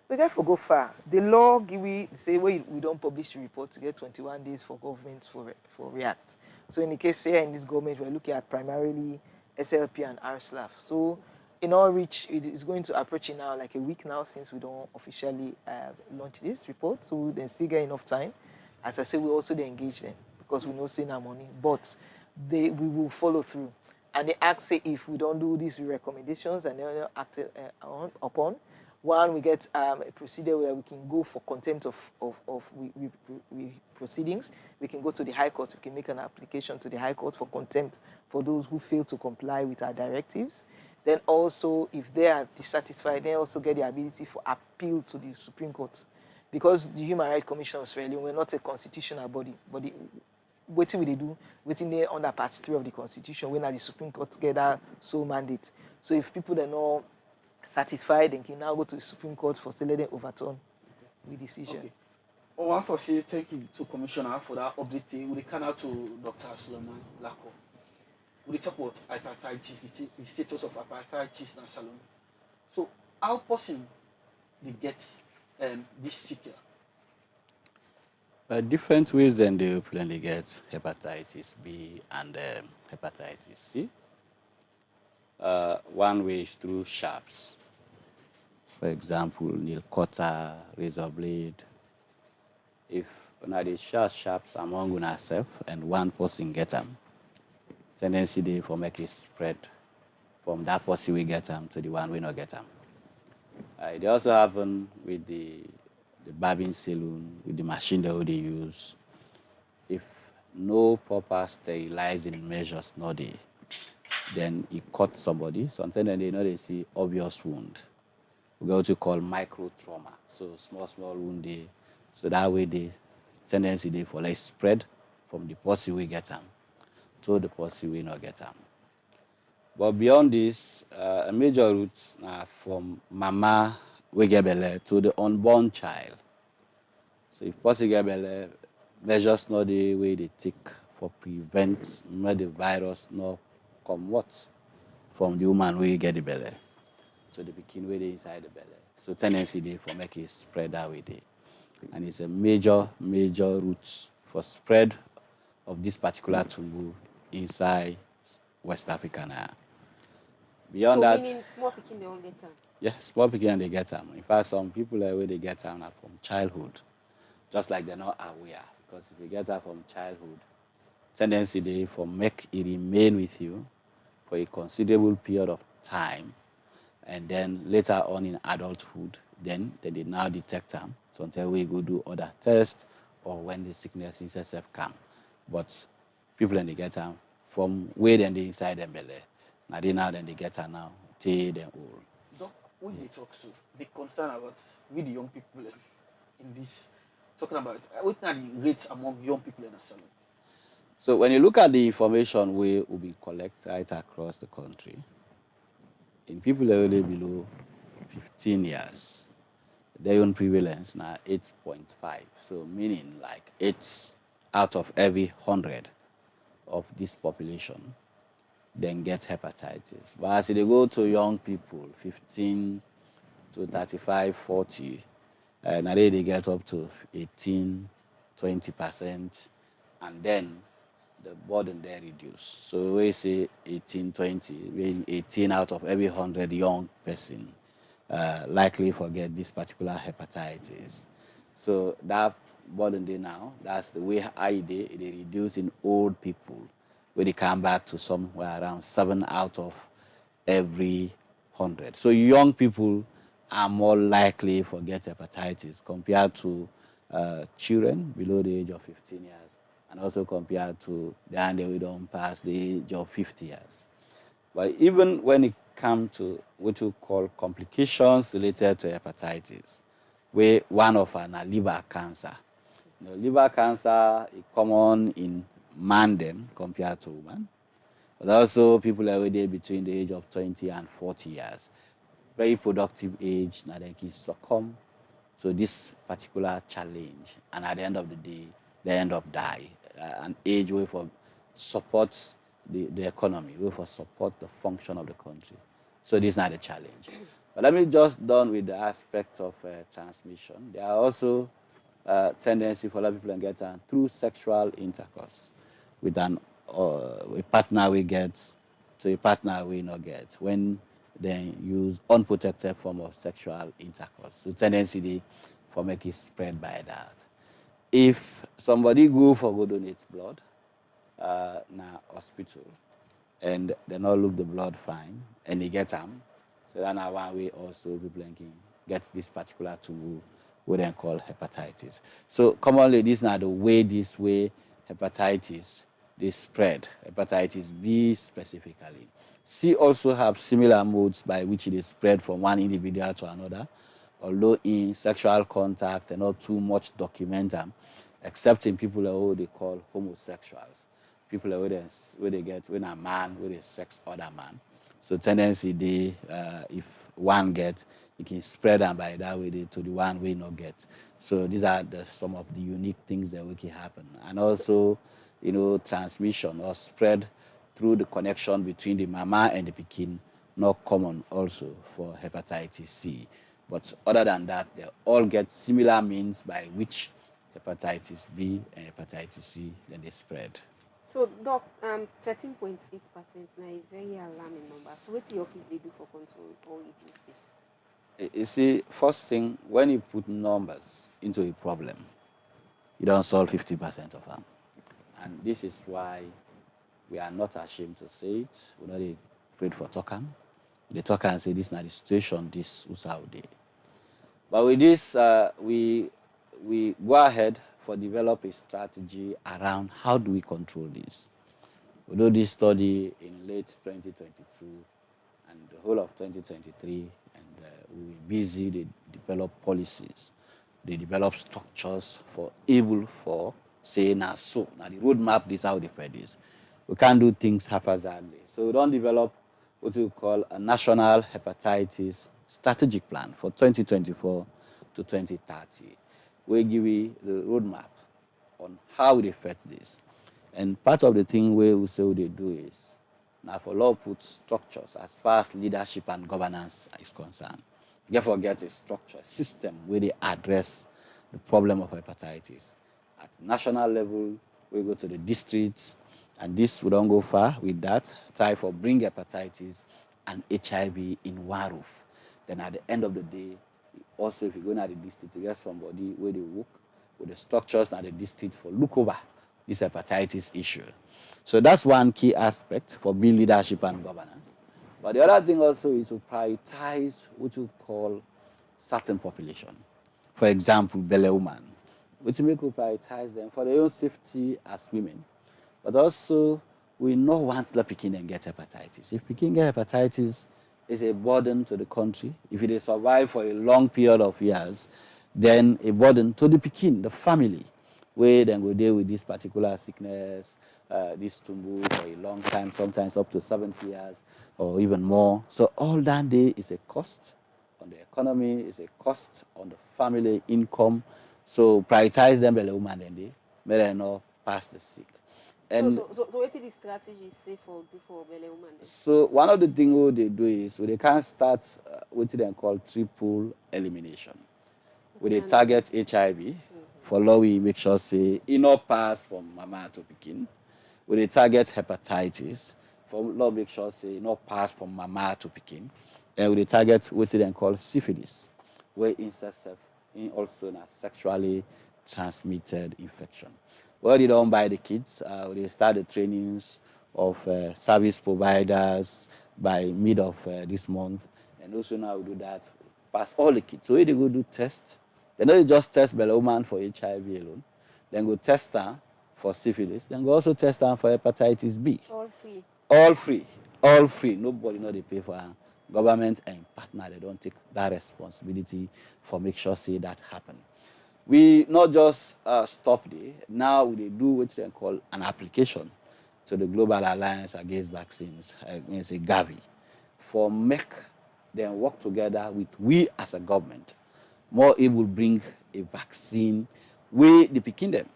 We get for go far. The law we say we don't publish the report to get 21 days for government for react. So in the case here in this government, we're looking at primarily SLP and RSLAF. So in our reach, it is going to approach it now like a week now since we don't officially launch this report. So we then still get enough time. As I said, we also engage them because we know seeing our money, but we will follow through. And they ask say if we don't do these recommendations and they're not acted upon, one, we get a procedure where we can go for contempt of proceedings. We can go to the High Court. We can make an application to the High Court for contempt for those who fail to comply with our directives. Then also, if they are dissatisfied, they also get the ability for appeal to the Supreme Court. Because the Human Rights Commission of Sierra Leone, we're not a constitutional body, but what will they do? Waiting there under Part 3 of the Constitution, when the Supreme Court get that sole mandate. So if people are not satisfied, they can now go to the Supreme Court for say let them overturn the decision.
Okay. I want to say thank you to Commissioner for that update. We come out to Dr. Suleiman Lako. We talk about hepatitis, the status of hepatitis in Salon. So how person they get this sickle?
Different ways than they plainly get hepatitis B and hepatitis C. One way is through sharps. For example, nail cutter, razor blade. If una dey sharps among una self and one person get them, tendency dey for make it spread from that person we get them to the one we not get them. They also happen with the barbing saloon, with the machine that they use. If no proper sterilizing measures, no dey. Then he cut somebody. Sometimes they know they see obvious wound. We go to call micro trauma. So small wound dey. So that way the tendency dey for like spread from the person we get them to the person we not get them. But beyond this, a major route from mama we get belle to the unborn child. So if person get belle, measures not the way they take for prevent not the virus not come what from the woman where you get the belly. So the pikin where they inside the belly. So tendency they for make it spread that way they. And it's a major route for spread of this particular tumor inside West Africa now. Beyond
so
that,
meaning small pikin they won't get them.
yeah, small pikin they get them. In fact, some people where they get them are from childhood, just like they're not aware. Because if you get her from childhood, tendency they for make it remain with you for a considerable period of time, and then later on in adulthood, then they did now detect them. So until we go do other tests or when the sickness itself come. But people then they get them from where then they inside them belly. Now then they get her now, till them old.
Doc, when you talk to, be concerned about with the young people in this, talking about what are the rates among young people in Asylum?
So when you look at the information we will be collected right across the country, in people that are really below 15 years, their own prevalence now 8.5. So meaning like 8 out of every 100 of this population then get hepatitis. But as they go to young people, 15 to 35, 40, now they get up to 18, 20%, and then the burden there reduced. So we say 18, 20, being 18 out of every 100 young person likely forget this particular hepatitis. So that burden there now, that's the way they reduce in old people, where they come back to somewhere around 7 out of every 100. So young people are more likely forget hepatitis compared to children below the age of 15 years, and also compared to the one we don't pass the age of 50 years. But even when it comes to what we call complications related to hepatitis, where one of them is liver cancer. Liver cancer is common in man then compared to woman, but also people are already between the age of 20 and 40 years. Very productive age, now they can succumb to this particular challenge, and at the end of the day, they end up die. An age way for supports the economy, way for support the function of the country. So this is not a challenge. But let me just done with the aspect of transmission. There are also tendency for a lot of people to get through sexual intercourse with a partner we get to a partner we not get when they use unprotected form of sexual intercourse. So tendency for make it spread by that. If somebody go for go donate blood na hospital and they not look the blood fine and they get them, so that's one way also people can get this particular tumor we then call hepatitis. So commonly this is not the way hepatitis they spread, hepatitis B specifically. C also have similar modes by which it is spread from one individual to another, although in sexual contact and not too much documented, except in people who they call homosexuals. People where they get when a man where they sex other man. So tendency they if one get, it can spread them by that way to the one we not get. So these are some of the unique things that can happen. And also, transmission or spread through the connection between the mama and the pikin, not common also for hepatitis C. But other than that, they all get similar means by which hepatitis B and hepatitis C then they spread.
So, Doc, 13.8% is a very alarming number. So, what do your office they do for control or reduce this?
You see, first thing, when you put numbers into a problem, you don't solve 50% of them. And this is why we are not ashamed to say it. We're not afraid for talking. They talk and say, this is not the situation, this is how they. But with this, we go ahead for develop a strategy around how do we control this. We do this study in late 2022 and the whole of 2023, and we were busy. They develop policies, they develop structures for able for say now so now the roadmap. This how they fight this. We can't do things haphazardly, so we don't develop what we call a national hepatitis strategic plan for 2024 to 2030. We give you the roadmap on how they fight this. And part of the thing we say what they do is now for law put structures as far as leadership and governance is concerned. You forget a structure, a system where they address the problem of hepatitis. At national level, we go to the districts, and this we don't go far with that. Try for bring hepatitis and HIV in one roof. Then at the end of the day, also if you go to the district, you get somebody where they work with the structures at the district for look over this hepatitis issue. So that's one key aspect for build leadership and governance. But the other thing also is to prioritize what you call certain population. For example, belle woman. We make we prioritize them for their own safety as women. But also, we not want the pikin and get hepatitis. If pikin get hepatitis, it's a burden to the country. If they survive for a long period of years, then a burden to the pikin, the family, where then go deal with this particular sickness, this tumor for a long time, sometimes up to 70 years or even more. So all that day is a cost on the economy, is a cost on the family income. So prioritize them, belle woman, and they may they not pass the sick. And
so what is the strategy say for before belle woman?
So one of the things they do is they can start what they call triple elimination. Where they target HIV, for law we make sure say it not pass from mama to pikin. Where they target hepatitis, for law make sure say it not pass from mama to pikin. And where they target what they call syphilis, where incest also a sexually transmitted infection. Well, they don't buy the kids. They start the trainings of service providers by mid of this month. And also now we do that, pass all the kids. So when they go do tests, they don't just test belle woman for HIV alone. Then go test her for syphilis. Then go also test her for hepatitis B.
All free.
All free. All free. Nobody know they pay for her. Government and partner, they don't take that responsibility for make sure say that happen. We not just stop there. Now we do what they call an application to the Global Alliance Against Vaccines, it's a Gavi, for make them work together with we as a government. More able bring a vaccine where they picking them.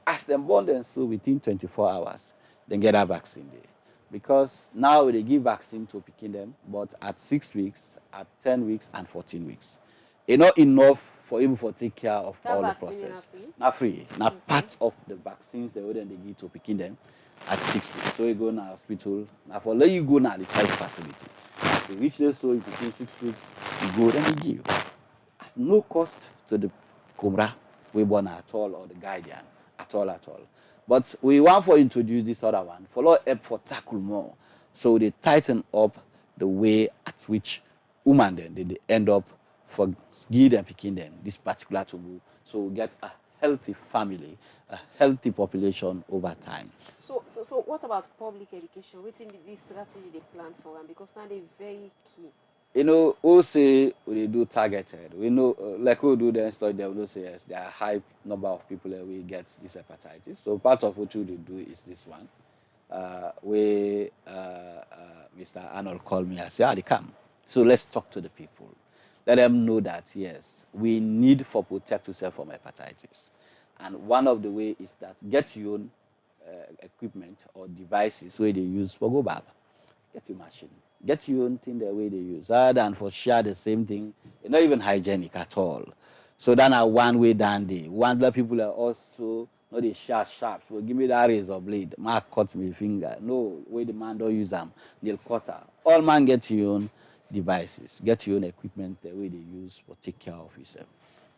As them born them so within 24 hours, then get a vaccine there. Because now they give vaccine to picking them, but at 6 weeks, at 10 weeks, and 14 weeks. It's not enough for able to take care of
that
all the process. Not free. Not part of the vaccines they wouldn't give to picking them at 6 weeks. So you go to hospital. Now for let you go now the type facility. As you reach there, so you between 6 weeks, you go then they give. At no cost to the Cobra, we born at all, or the guardian at all. But we want to introduce this other one for lot help for tackle more. So they tighten up the way at which women then they end up for give them picking them this particular tumor. So we get a healthy family, a healthy population over time.
So what about public education? What's in this strategy they plan for them? Because now they're very key.
You know, we say we do targeted. We know, like we do the study, they will say yes, there are high number of people that will get this hepatitis. So part of what we do is this one. Mr. Arnold called me and said, they come. So let's talk to the people. Let them know that, yes, we need for protect yourself from hepatitis. And one of the ways is that get your own equipment or devices where they use for go back. Get your machine. Get your own thing the way they use. Rather than for share the same thing, it's not even hygienic at all. So then a one way down there. One other people are also not the sharp. So give me that razor blade. Mark cut me finger. No, way the man don't use them. Nail cutter. All man get your own devices. Get your own equipment the way they use for take care of yourself.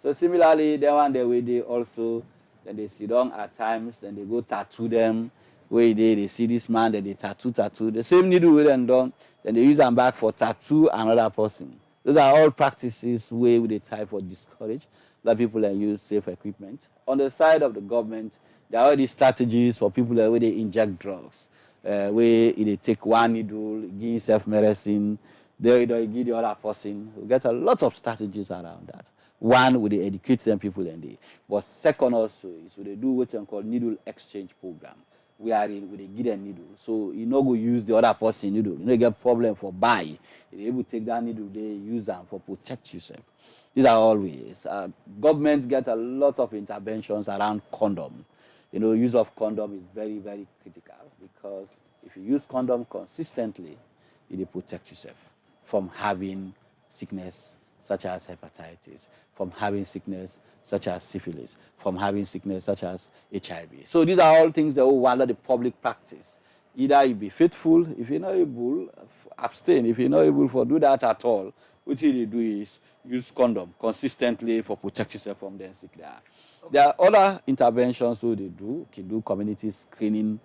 So similarly, the one the way they also then they sit down at times, then they go tattoo them. Where they see this man, then they tattoo. The same needle with them done, then they use them back for tattoo another person. Those are all practices where they try for discourage let people use safe equipment. On the side of the government, there are already strategies for people where they inject drugs, where they take one needle, give self-medicine, they give the other person. We get a lot of strategies around that. One, we educate them people and they. But second also is we do what we call needle exchange program. We are in with a give them needle. So you know go use the other person needle. You know you get problem for buy. You're able to take that needle, they use them for protect yourself. These are all ways. Government get a lot of interventions around condom. You know, use of condom is very, very critical because if you use condom consistently, it will protect yourself from having sickness such as hepatitis, from having sickness such as syphilis, from having sickness such as HIV. So these are all things that will want the public practice. Either you be faithful, if you're not able, abstain. If you're not able to do that at all, what you do is use condom consistently for protect yourself from them sick there. Okay. There are other interventions who they do. Can do community screening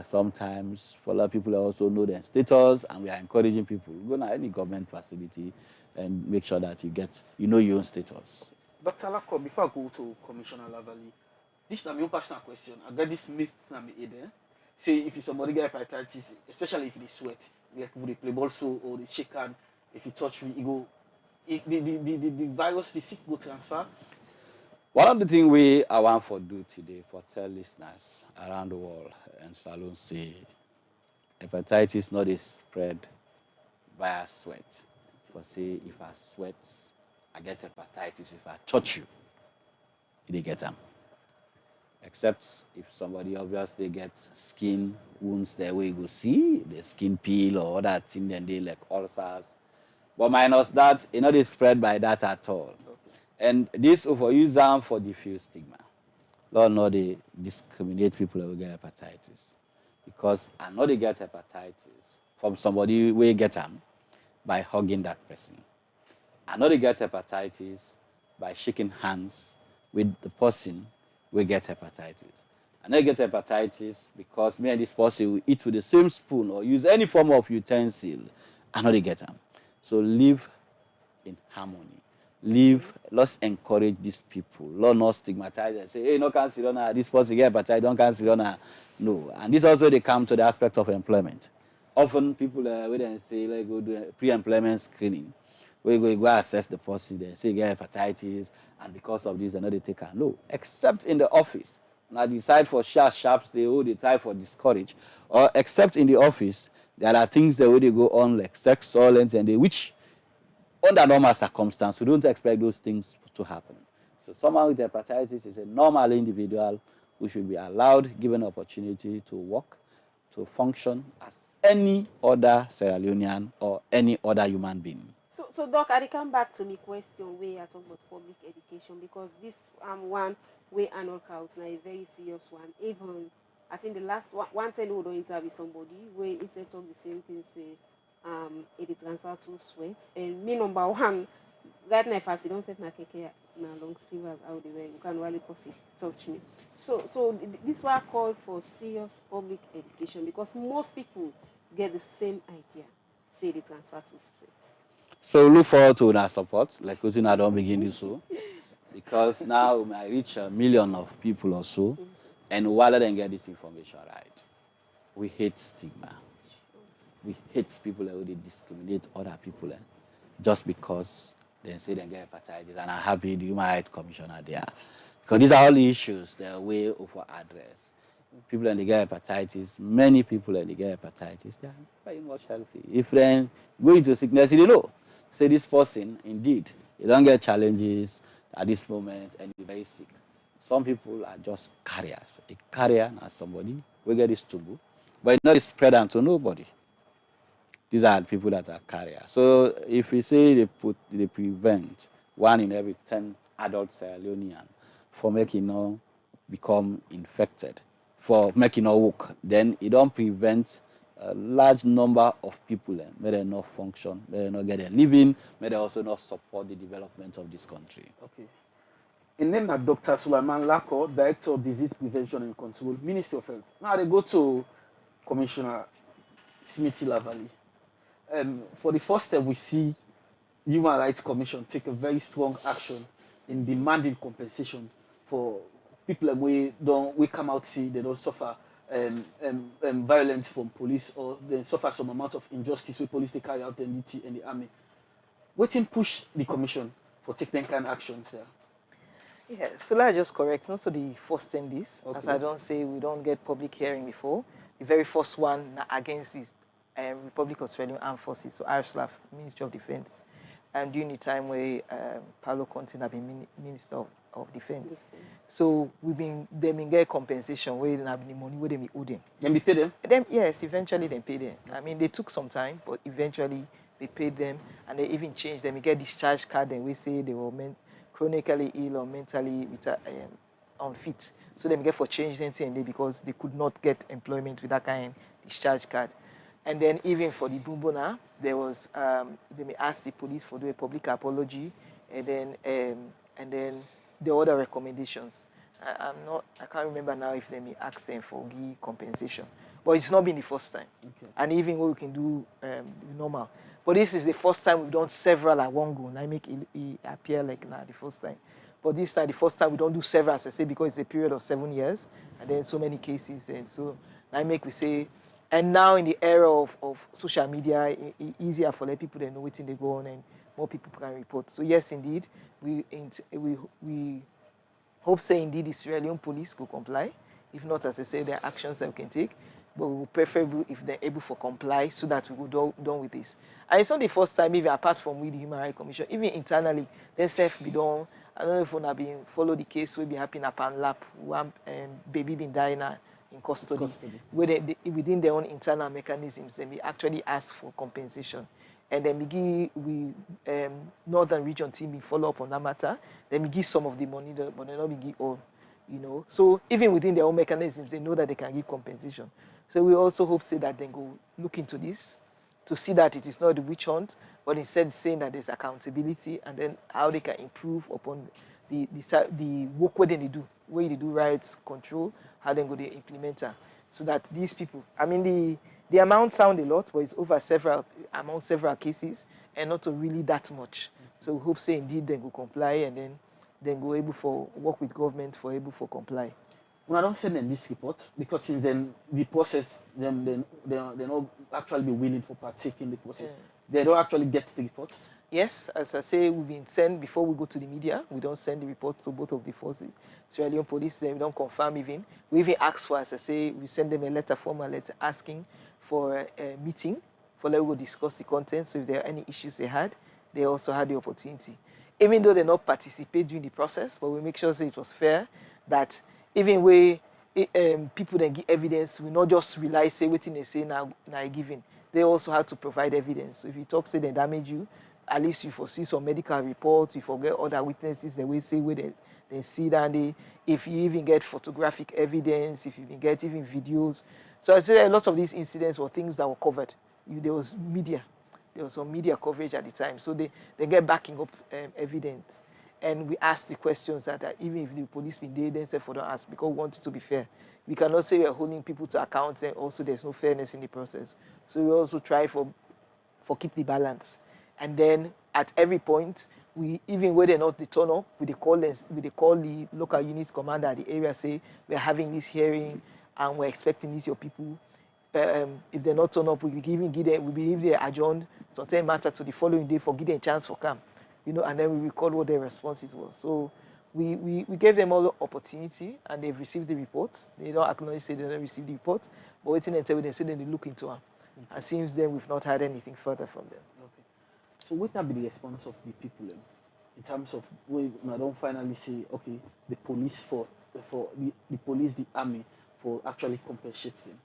sometimes. For a lot of people also know their status, and we are encouraging people go to any government facility and make sure that you know your own status.
Dr. Lako, before I go to Commissioner Lavali, this is my own personal question. I got this myth na me there. Say if somebody get hepatitis, especially if they sweat, like they play ball so or they shake hand, if you touch me, the virus, the sick go transfer.
One of the things I want to do today for tell listeners around the world and salon say hepatitis not is spread via sweat. For say if I sweat, I get hepatitis. If I touch you, they get them. Except if somebody obviously gets skin wounds there where you go see the skin peel or other thing, then they like ulcers. But minus that, they spread by that at all. Okay. And this overuse them for diffuse stigma. Lord, no, they discriminate people who get hepatitis. Because I know they get hepatitis from somebody who get them by hugging that person. I know they get hepatitis by shaking hands with the person we get hepatitis. And I get hepatitis because me and this person will eat with the same spoon or use any form of utensil. I know they get them. So live in harmony. Let's encourage these people. Let's not stigmatize and say, hey, no cancel on this person get hepatitis, don't cancel on. No. And this also they come to the aspect of employment. Often people wait and say, like go do pre-employment screening. We go assess the person, they say get hepatitis, and because of this, they take a no. Except in the office. Now decide for sharps, they try for discourage. Or except in the office, there are things that they go on like sex, violence, and which under normal circumstances, we don't expect those things to happen. So someone with hepatitis is a normal individual who should be allowed, given opportunity to work, to function as any other Sierra Leonean or any other human being.
So Doc, I come back to my question where I talk about public education because this one way annual count now a very serious one. Even I think the last one time we don't interview somebody where instead of the same thing say it transfer to sweat and me number one right now if I see don't set na keke na long sleeve out the way you can really possibly touch me. So this was called for serious public education because most people get the same idea. Say they transfer to sweat.
So look forward to our support, like what I don't begin to so. Because now we might reach 1 million of people or so, and while they get this information right, we hate stigma. We hate people who they discriminate other people just because they say they get hepatitis. And I'm happy the Human Rights Commissioner there. Because these are all the issues that are way over address. People and they get hepatitis, many people and they get hepatitis, they are very much healthy. If they go into sickness, they know. Say this person, indeed, you don't get challenges at this moment and you're very sick. Some people are just carriers. A carrier as somebody will get this tubu, but it's not spread to nobody. These are people that are carriers. So if we say they prevent 1 in every 10 adult Sierra Leonean from making become infected, for making work, then it don't prevent a large number of people may they not function, may they not get a living, may they also not support the development of this country.
Okay. In name of Dr. Sulaiman Lako, Director of Disease Prevention and Control, Ministry of Health. Now they go to Commissioner Timothy Lavali. For the first step, we see Human Rights Commission take a very strong action in demanding compensation for people we come out see they don't suffer violence from police or they suffer some amount of injustice with police they carry out their duty in the army. Wetin push the commission for taking kind of actions there?
Yeah, so let's just correct. Not to the first time this,
Okay.
as I don't say we don't get public hearing before. The very first one against this Republic of Australian Armed Forces, so RSLAF, Ministry of Defence, and during the time where Paulo Conte have been Minister of Defence. So they've been get compensation where they have the money where they be owed them.
Then we pay them?
Yes, eventually they pay them. I mean, they took some time, but eventually they paid them, and they even changed them. We get discharge card, and we say they were chronically ill or mentally unfit. So they get for change anything because they could not get employment with that kind of discharge card. And then even for the Bumbona, there was they may ask the police for do a public apology, and then the other recommendations. I can't remember now if they may ask them for compensation, but it's not been the first time.
Okay.
And even what we can do normal. But this is the first time we've done several at one go, and I make it appear like the first time. But this time, the first time we don't do several, as I say, because it's a period of 7 years, and then so many cases, and so I make we say. And now in the era of social media, it's easier for the people to know what they go on, and more people can report. So yes, indeed, we hope say indeed the Sierra Leone police could comply. If not, as I say, there are actions that we can take. But we would preferable if they're able to comply so that we go done with this. And it's not the first time, even apart from with the Human Rights Commission, even internally, they self be done. I don't know if we have been follow the case will be happening upon lap, one baby been dying in custody. Where they, within their own internal mechanisms, then we actually ask for compensation. And then we Northern Region team we follow up on that matter. Then we give some of the money, but they not give all. So even within their own mechanisms, they know that they can give compensation. So we also hope say that they go look into this to see that it is not the witch hunt, but instead saying that there's accountability and then how they can improve upon the work where they do, where they do rights control, how they go they implement it. So that these people, I mean the amount sound a lot, but it's over several cases and not really that much. So we hope say indeed they go comply and then go able for work with government for able for comply.
When I don't send them this report, because since then the process, they not actually be willing to partake in the process. They don't actually get the report.
Yes, as I say, we've been sent before we go to the media. We don't send the report to both of the forces. Sierra Leone police, then we don't confirm even. We even ask for, as I say, we send them a formal letter asking for a meeting for them to discuss the content. So if there are any issues they had, they also had the opportunity. Even though they not participate during the process, but we make sure that it was fair, that even where people then give evidence, we not just rely, say, what they say now giving. They also have to provide evidence. So if you talk, say they damage you, at least you foresee some medical reports, you forget other witnesses, they will say where they see that if you even get photographic evidence, if you even get even videos. So I say a lot of these incidents were things that were covered. There was some media coverage at the time. So they get backing up evidence. And we ask the questions that even if the police been there, then say for don't ask because we want it to be fair. We cannot say we're holding people to account and also there's no fairness in the process. So we also try for keep the balance. And then at every point, we even where they're not the turn up, we call the local units commander at the area, say we're having this hearing and we're expecting these your people. If they're not turn up, we even give them, we believe they're adjourned, certain matter to the following day for give them a chance for come. And then we record what their responses were. So we gave them all the opportunity and they've received the reports. They don't acknowledge say they don't receive the reports, but waiting until they say they look into them. Okay. And since then we've not had anything further from them.
Okay. So what will be the response of the people in terms of when I don't finally say, okay, the police the police, the army for actually compensate them?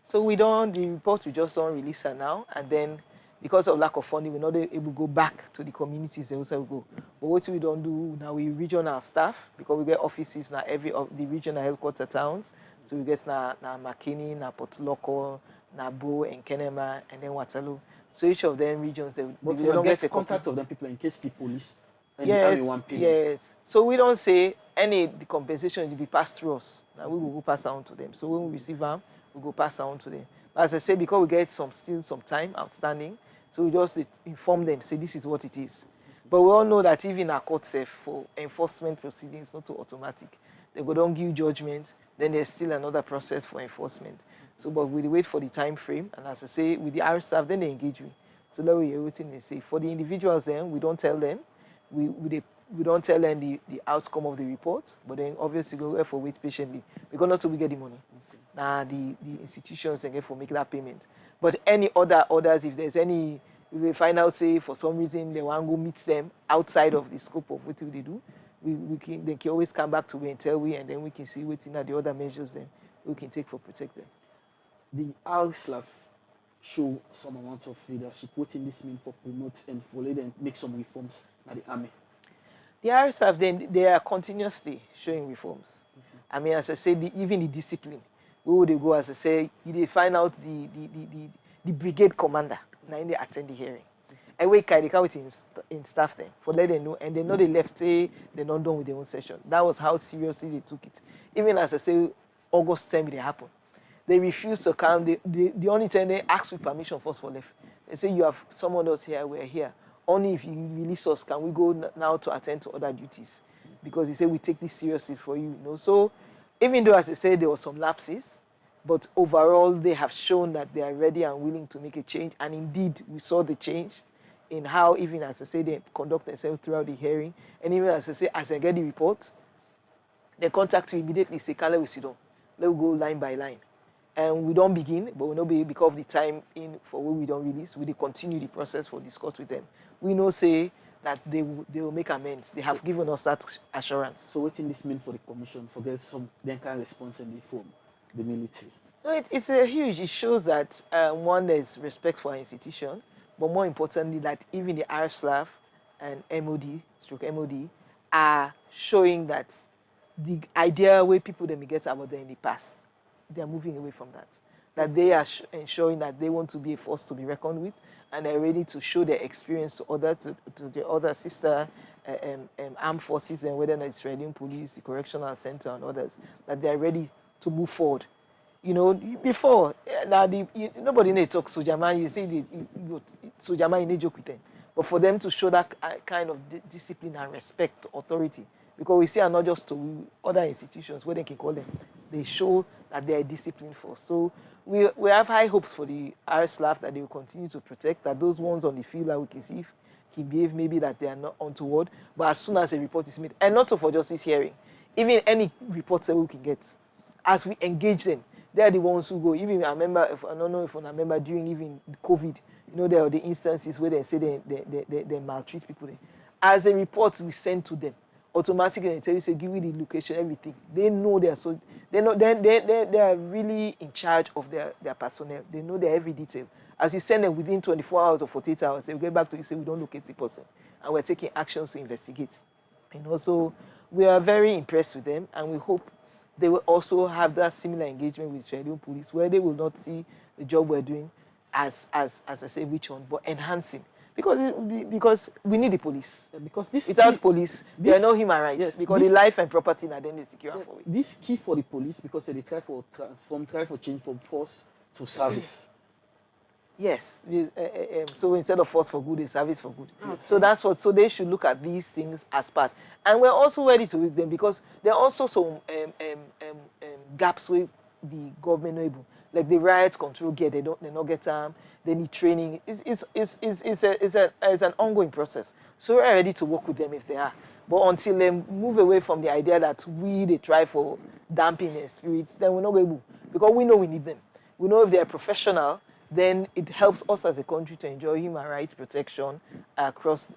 So the report we just don't release it now, and then because of lack of funding, we're not able to go back to the communities they also go. But what we don't do now, we regional staff because we get offices now every of the regional headquarter towns. So we get now Makini, now Port Loko, now Bo and Kenema, and then Waterloo. So each of them regions they
don't get contact of them people in case the police and the army want pay.
Yes. So we don't say the compensation will be passed through us. Now we will go pass on to them. So when we receive them, we go pass on to them. But as I say, because we get still some time outstanding. So we just inform them, say this is what it is. But we all know that even a court safe for enforcement proceedings, not too automatic. They go don't give judgment, then there's still another process for enforcement. So, but we wait for the time frame, and as I say, with the RSAF, then they engage me. So that way, everything they say. For the individuals, then we don't tell them, we don't tell them the outcome of the report, but then obviously go for wait patiently because not till we get the money. Now the institutions they get for make that payment. But any other orders, if there's any, if we find out say for some reason they want to go meet them outside of the scope of what they do, they can always come back to me and tell we, and then we can see what the other measures then we can take for protect them.
The RSLAF show some amount of leadership. What in this mean for promote and for lead and make some reforms at the army?
The RSF, then they are continuously showing reforms. I mean, as I said, even the discipline. Where would they go? As I say, they find out the brigade commander. Now they attend the hearing. And we carry with him in staff them for let them know, and they know they left. Say they're not done with their own session. That was how seriously they took it. Even as I say, August 10th they happen. They refused to come. The only time they ask for permission first for left. They say you have someone else here. We're here. Only if you release us can we go now to attend to other duties, because he said we take this seriously for you. So even though, as I said, there were some lapses, but overall they have shown that they are ready and willing to make a change. And indeed, we saw the change in how, even as I say, they conduct themselves throughout the hearing. And even as I say, as I get the report, they contact you immediately, say, "Can we sit down? Let's go line by line." And we don't begin, but we know because of the time in for when we don't release, we continue the process for discuss with them. We know say that they will make amends. They have given us that assurance.
So what in this mean for the commission? Forget some then kind of response in the form, the military.
No, it's a huge. It shows that one, there's respect for our institution, but more importantly, that even the RSLAF and MOD are showing that the idea where people they may get about them in the past, they are moving away from that. That they are ensuring that they want to be a force to be reckoned with, and they're ready to show their experience to the other sister armed forces, and whether it's Israeli police, the correctional center, and others, that they're ready to move forward. You know, before now nobody need to talk Sojaman. You see Sojaman, you need joke with them, but for them to show that kind of discipline and respect to authority, because we see are not just to other institutions where they can call them, they show that they are disciplined force. So we have high hopes for the RSLAF that they will continue to protect, that those ones on the field that we can see can behave maybe that they are not untoward, but as soon as a report is made, and not for just this hearing, even any reports that we can get, as we engage them, they are the ones who go. Even I remember, I don't know if I remember during even COVID, you know, there are the instances where they say they maltreat people. As a report we send to them, automatically they tell you, say, give me the location, everything. They know they are so they are really in charge of their personnel. They know their every detail. As you send them within 24 hours or 48 hours, they will get back to you, say we don't locate the person, and we're taking actions to investigate. And also, we are very impressed with them, and we hope they will also have that similar engagement with Israeli police, where they will not see the job we're doing as I say which one, but enhancing. Because we need the police.
Because this
without police, there are no human rights. Yes, because the life and property are then secure for it.
This key for the police, because they try for change from force to service.
Yes. So instead of force for good, it's service for good. Okay. So that's what. So they should look at these things as part. And we're also ready to with them, because there are also some gaps where the government are able, like the riot control gear. They not get they need training. It's an ongoing process. So we're ready to work with them if they are. But until they move away from the idea that they try for damping their spirits, then we're not going to, because we know we need them. We know if they're professional, then it helps us as a country to enjoy human rights protection across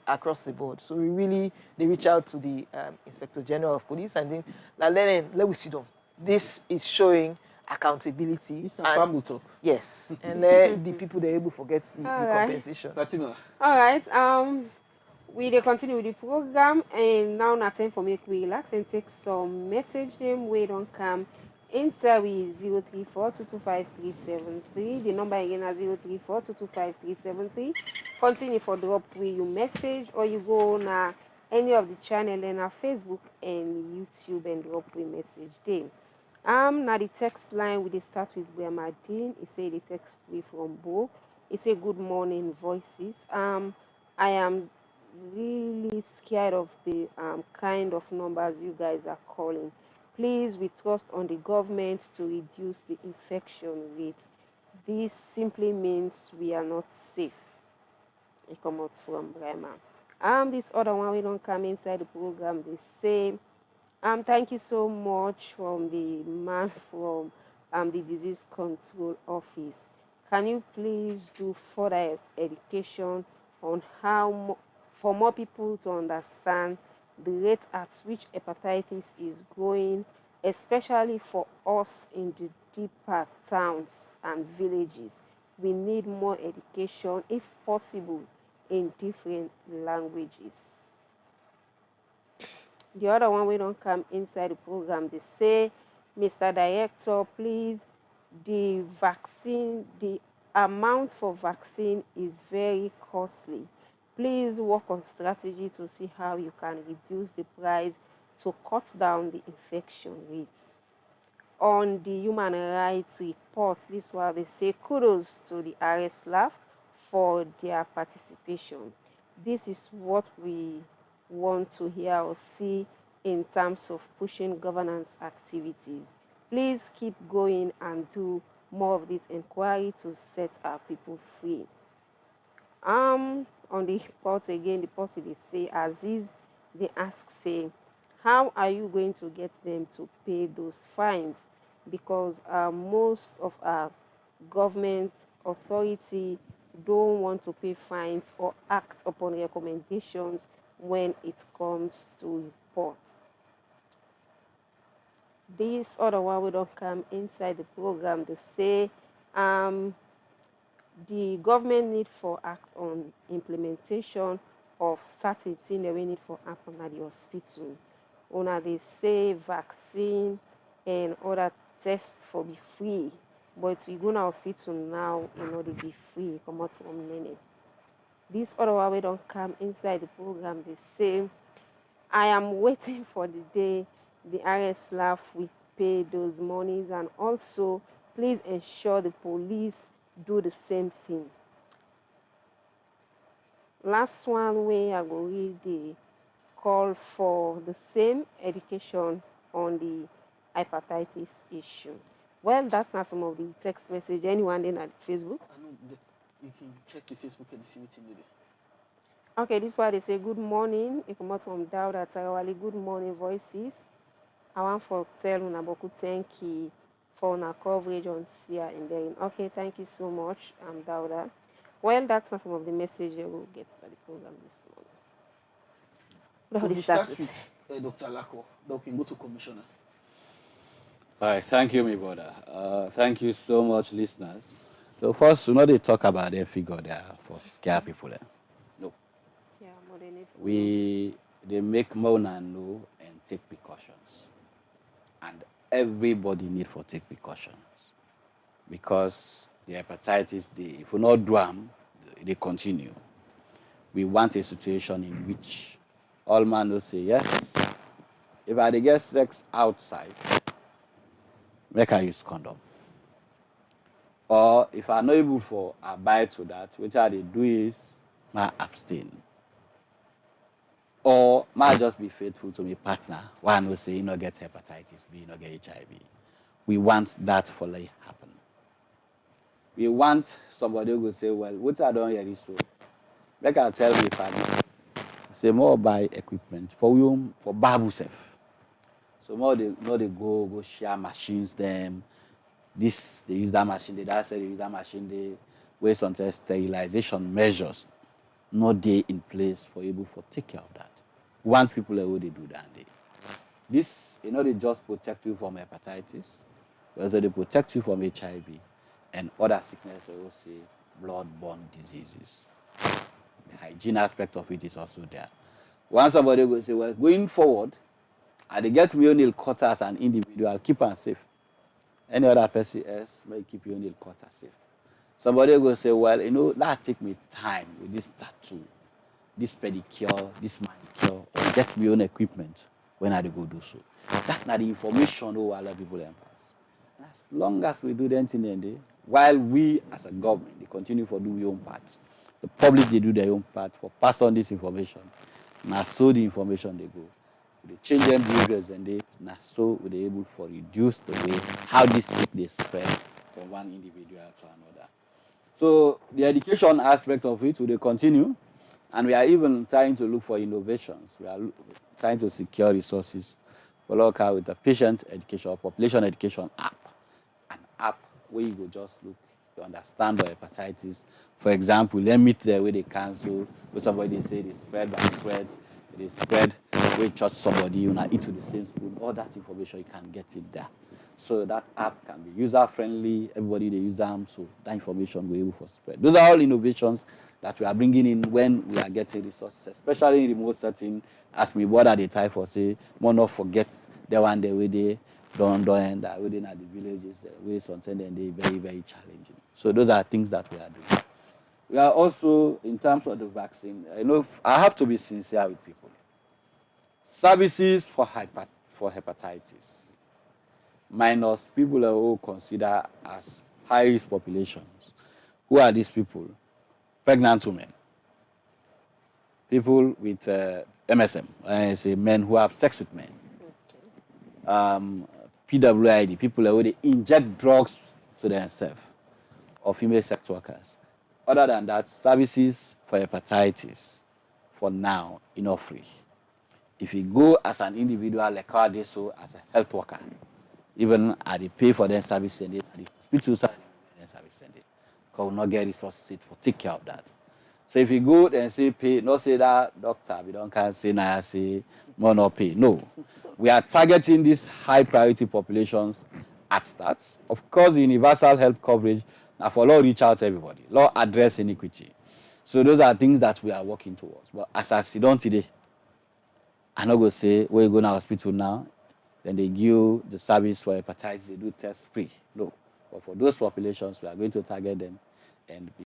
the board. So they reach out to the Inspector General of Police, and then let we sit down. This is showing accountability.
It's a family talk.
Yes, and the people they're able to get the compensation.
Fatima. All right. We continue with the program, and now not time for me to relax and take some message. Them we don't come. Inside with 034-225-373. The number again is 034-225-373. Continue for drop with your message, or you go on any of the channel in our Facebook and YouTube and drop with message there. Now the text line we start with where Martin. He say the text we from Bo. He say good morning voices. I am really scared of the kind of numbers you guys are calling. Please, we trust on the government to reduce the infection rate. This simply means we are not safe. It comes out from Bremer. This other one, we don't come inside the program, they say, thank you so much from the man from the disease control office. Can you please do further education on how for more people to understand the rate at which hepatitis is growing, especially for us in the deeper towns and villages? We need more education, if possible, in different languages. The other one, we don't come inside the program, they say, Mr. Director, please, the amount for vaccine is very costly. Please work on strategy to see how you can reduce the price to cut down the infection rate. On the human rights report, this one, they say kudos to the RSLAF for their participation. This is what we want to hear or see in terms of pushing governance activities. Please keep going and do more of this inquiry to set our people free. On the report again, the person they say, Aziz, they ask, say, how are you going to get them to pay those fines? Because most of our government authority don't want to pay fines or act upon recommendations when it comes to report. This other one, we don't come inside the program, they say the government need for act on implementation of certain things that we need for happen at the hospital. Una they say vaccine and other tests for be free, but you go to hospital now, you know, they be free, come out from Nene. This other one, we don't come inside the program, they say, I am waiting for the day the RSLAF will pay those monies, and also please ensure the police do the same thing. Last one, where I go read the call for the same education on the hepatitis issue. Well, that's not some of the text message. Anyone in at Facebook?
I know that you can check the Facebook and see what's in there.
Okay, this one they say good morning. You come out from Dauda Tarawali. Good morning, voices. I want for tell Unaboku thank you for our coverage on Sia and then. Okay, thank you so much, Dauda. Well, that's not some of the messages we'll get to the program this morning.
We start with Dr. Lako. Then we can go to Commissioner.
All right, thank you, my brother. Thank you so much, listeners. So first, we know they talk about their figure there for scare people. No.
Yeah, more than if
They make more and know and take precautions. And everybody need for take precautions. Because the hepatitis, if we not do them, they continue. We want a situation in which all man will say, yes, if I get sex outside, make I use condom. Or if I'm not able to abide to that, what I do is I abstain. Or might just be faithful to my partner. One will say, you know, get hepatitis B, you know, get HIV. We want that for like happen. We want somebody who will say, well, what I don't hear is so. Like I tell my partner, say more buy equipment for you, for Babu self. So more they go share machines them. This they use that machine, that said they use that machine, they waste on sterilization measures not there in place for able to take care of that. Want people who they do that day. This, you know, they just protect you from hepatitis, but also they protect you from HIV and other sicknesses, I will say blood-borne diseases. The hygiene aspect of it is also there. Once somebody will say, well, going forward, and they get me only cut as an individual, keep them safe. Any other person else may keep you only cut as safe. Somebody will say, well, you know, that take me time with this tattoo, this pedicure, this manicure, or get me own equipment when I go do so. That's not the information who a lot of people pass. As long as we do that in the day, while we as a government, they continue to do your own part. the public, they do their own part for pass on this information. Now, so the information they go. They change them behaviors and they now so they able for reduce the way how this sick they spread from one individual to another. So the education aspect of it will continue, and we are even trying to look for innovations. We are trying to secure resources for local with a patient education or population education app. An app where you go just look to understand the hepatitis. For example, let me there where they cancel, where somebody say they spread by sweat, they spread where touch somebody, you know, eat with the same spoon. All that information, you can get it there. So that app can be user friendly, everybody they use them, so that information will be able to spread. Those are all innovations that we are bringing in when we are getting resources, especially in remote setting. Ask me what are the type for say, more not forget the one day where they don't end that within at the villages, the way something and they very, very challenging. So those are things that we are doing. We are also, in terms of the vaccine, I know I have to be sincere with people. Services for hepatitis, minus people who consider as high-risk populations. Who are these people? Pregnant women, people with MSM, I say men who have sex with men, PWID, people who they inject drugs to themselves, or female sex workers. Other than that, services for hepatitis, for now, enough free. If you go as an individual, like how they so as a health worker, even at the pay for their service and the hospital side, service and because we not get resources for take care of that. So if you go and say pay, not say that doctor, we don't can say now say more not pay. No. We are targeting these high priority populations at start. Of course, the universal health coverage, now for law reach out to everybody, law address inequity. So those are things that we are working towards. But as I sit down today, I'm not going to say, where you go to hospital now, then they give you the service for hepatitis, they do test free. No. But for those populations, we are going to target them and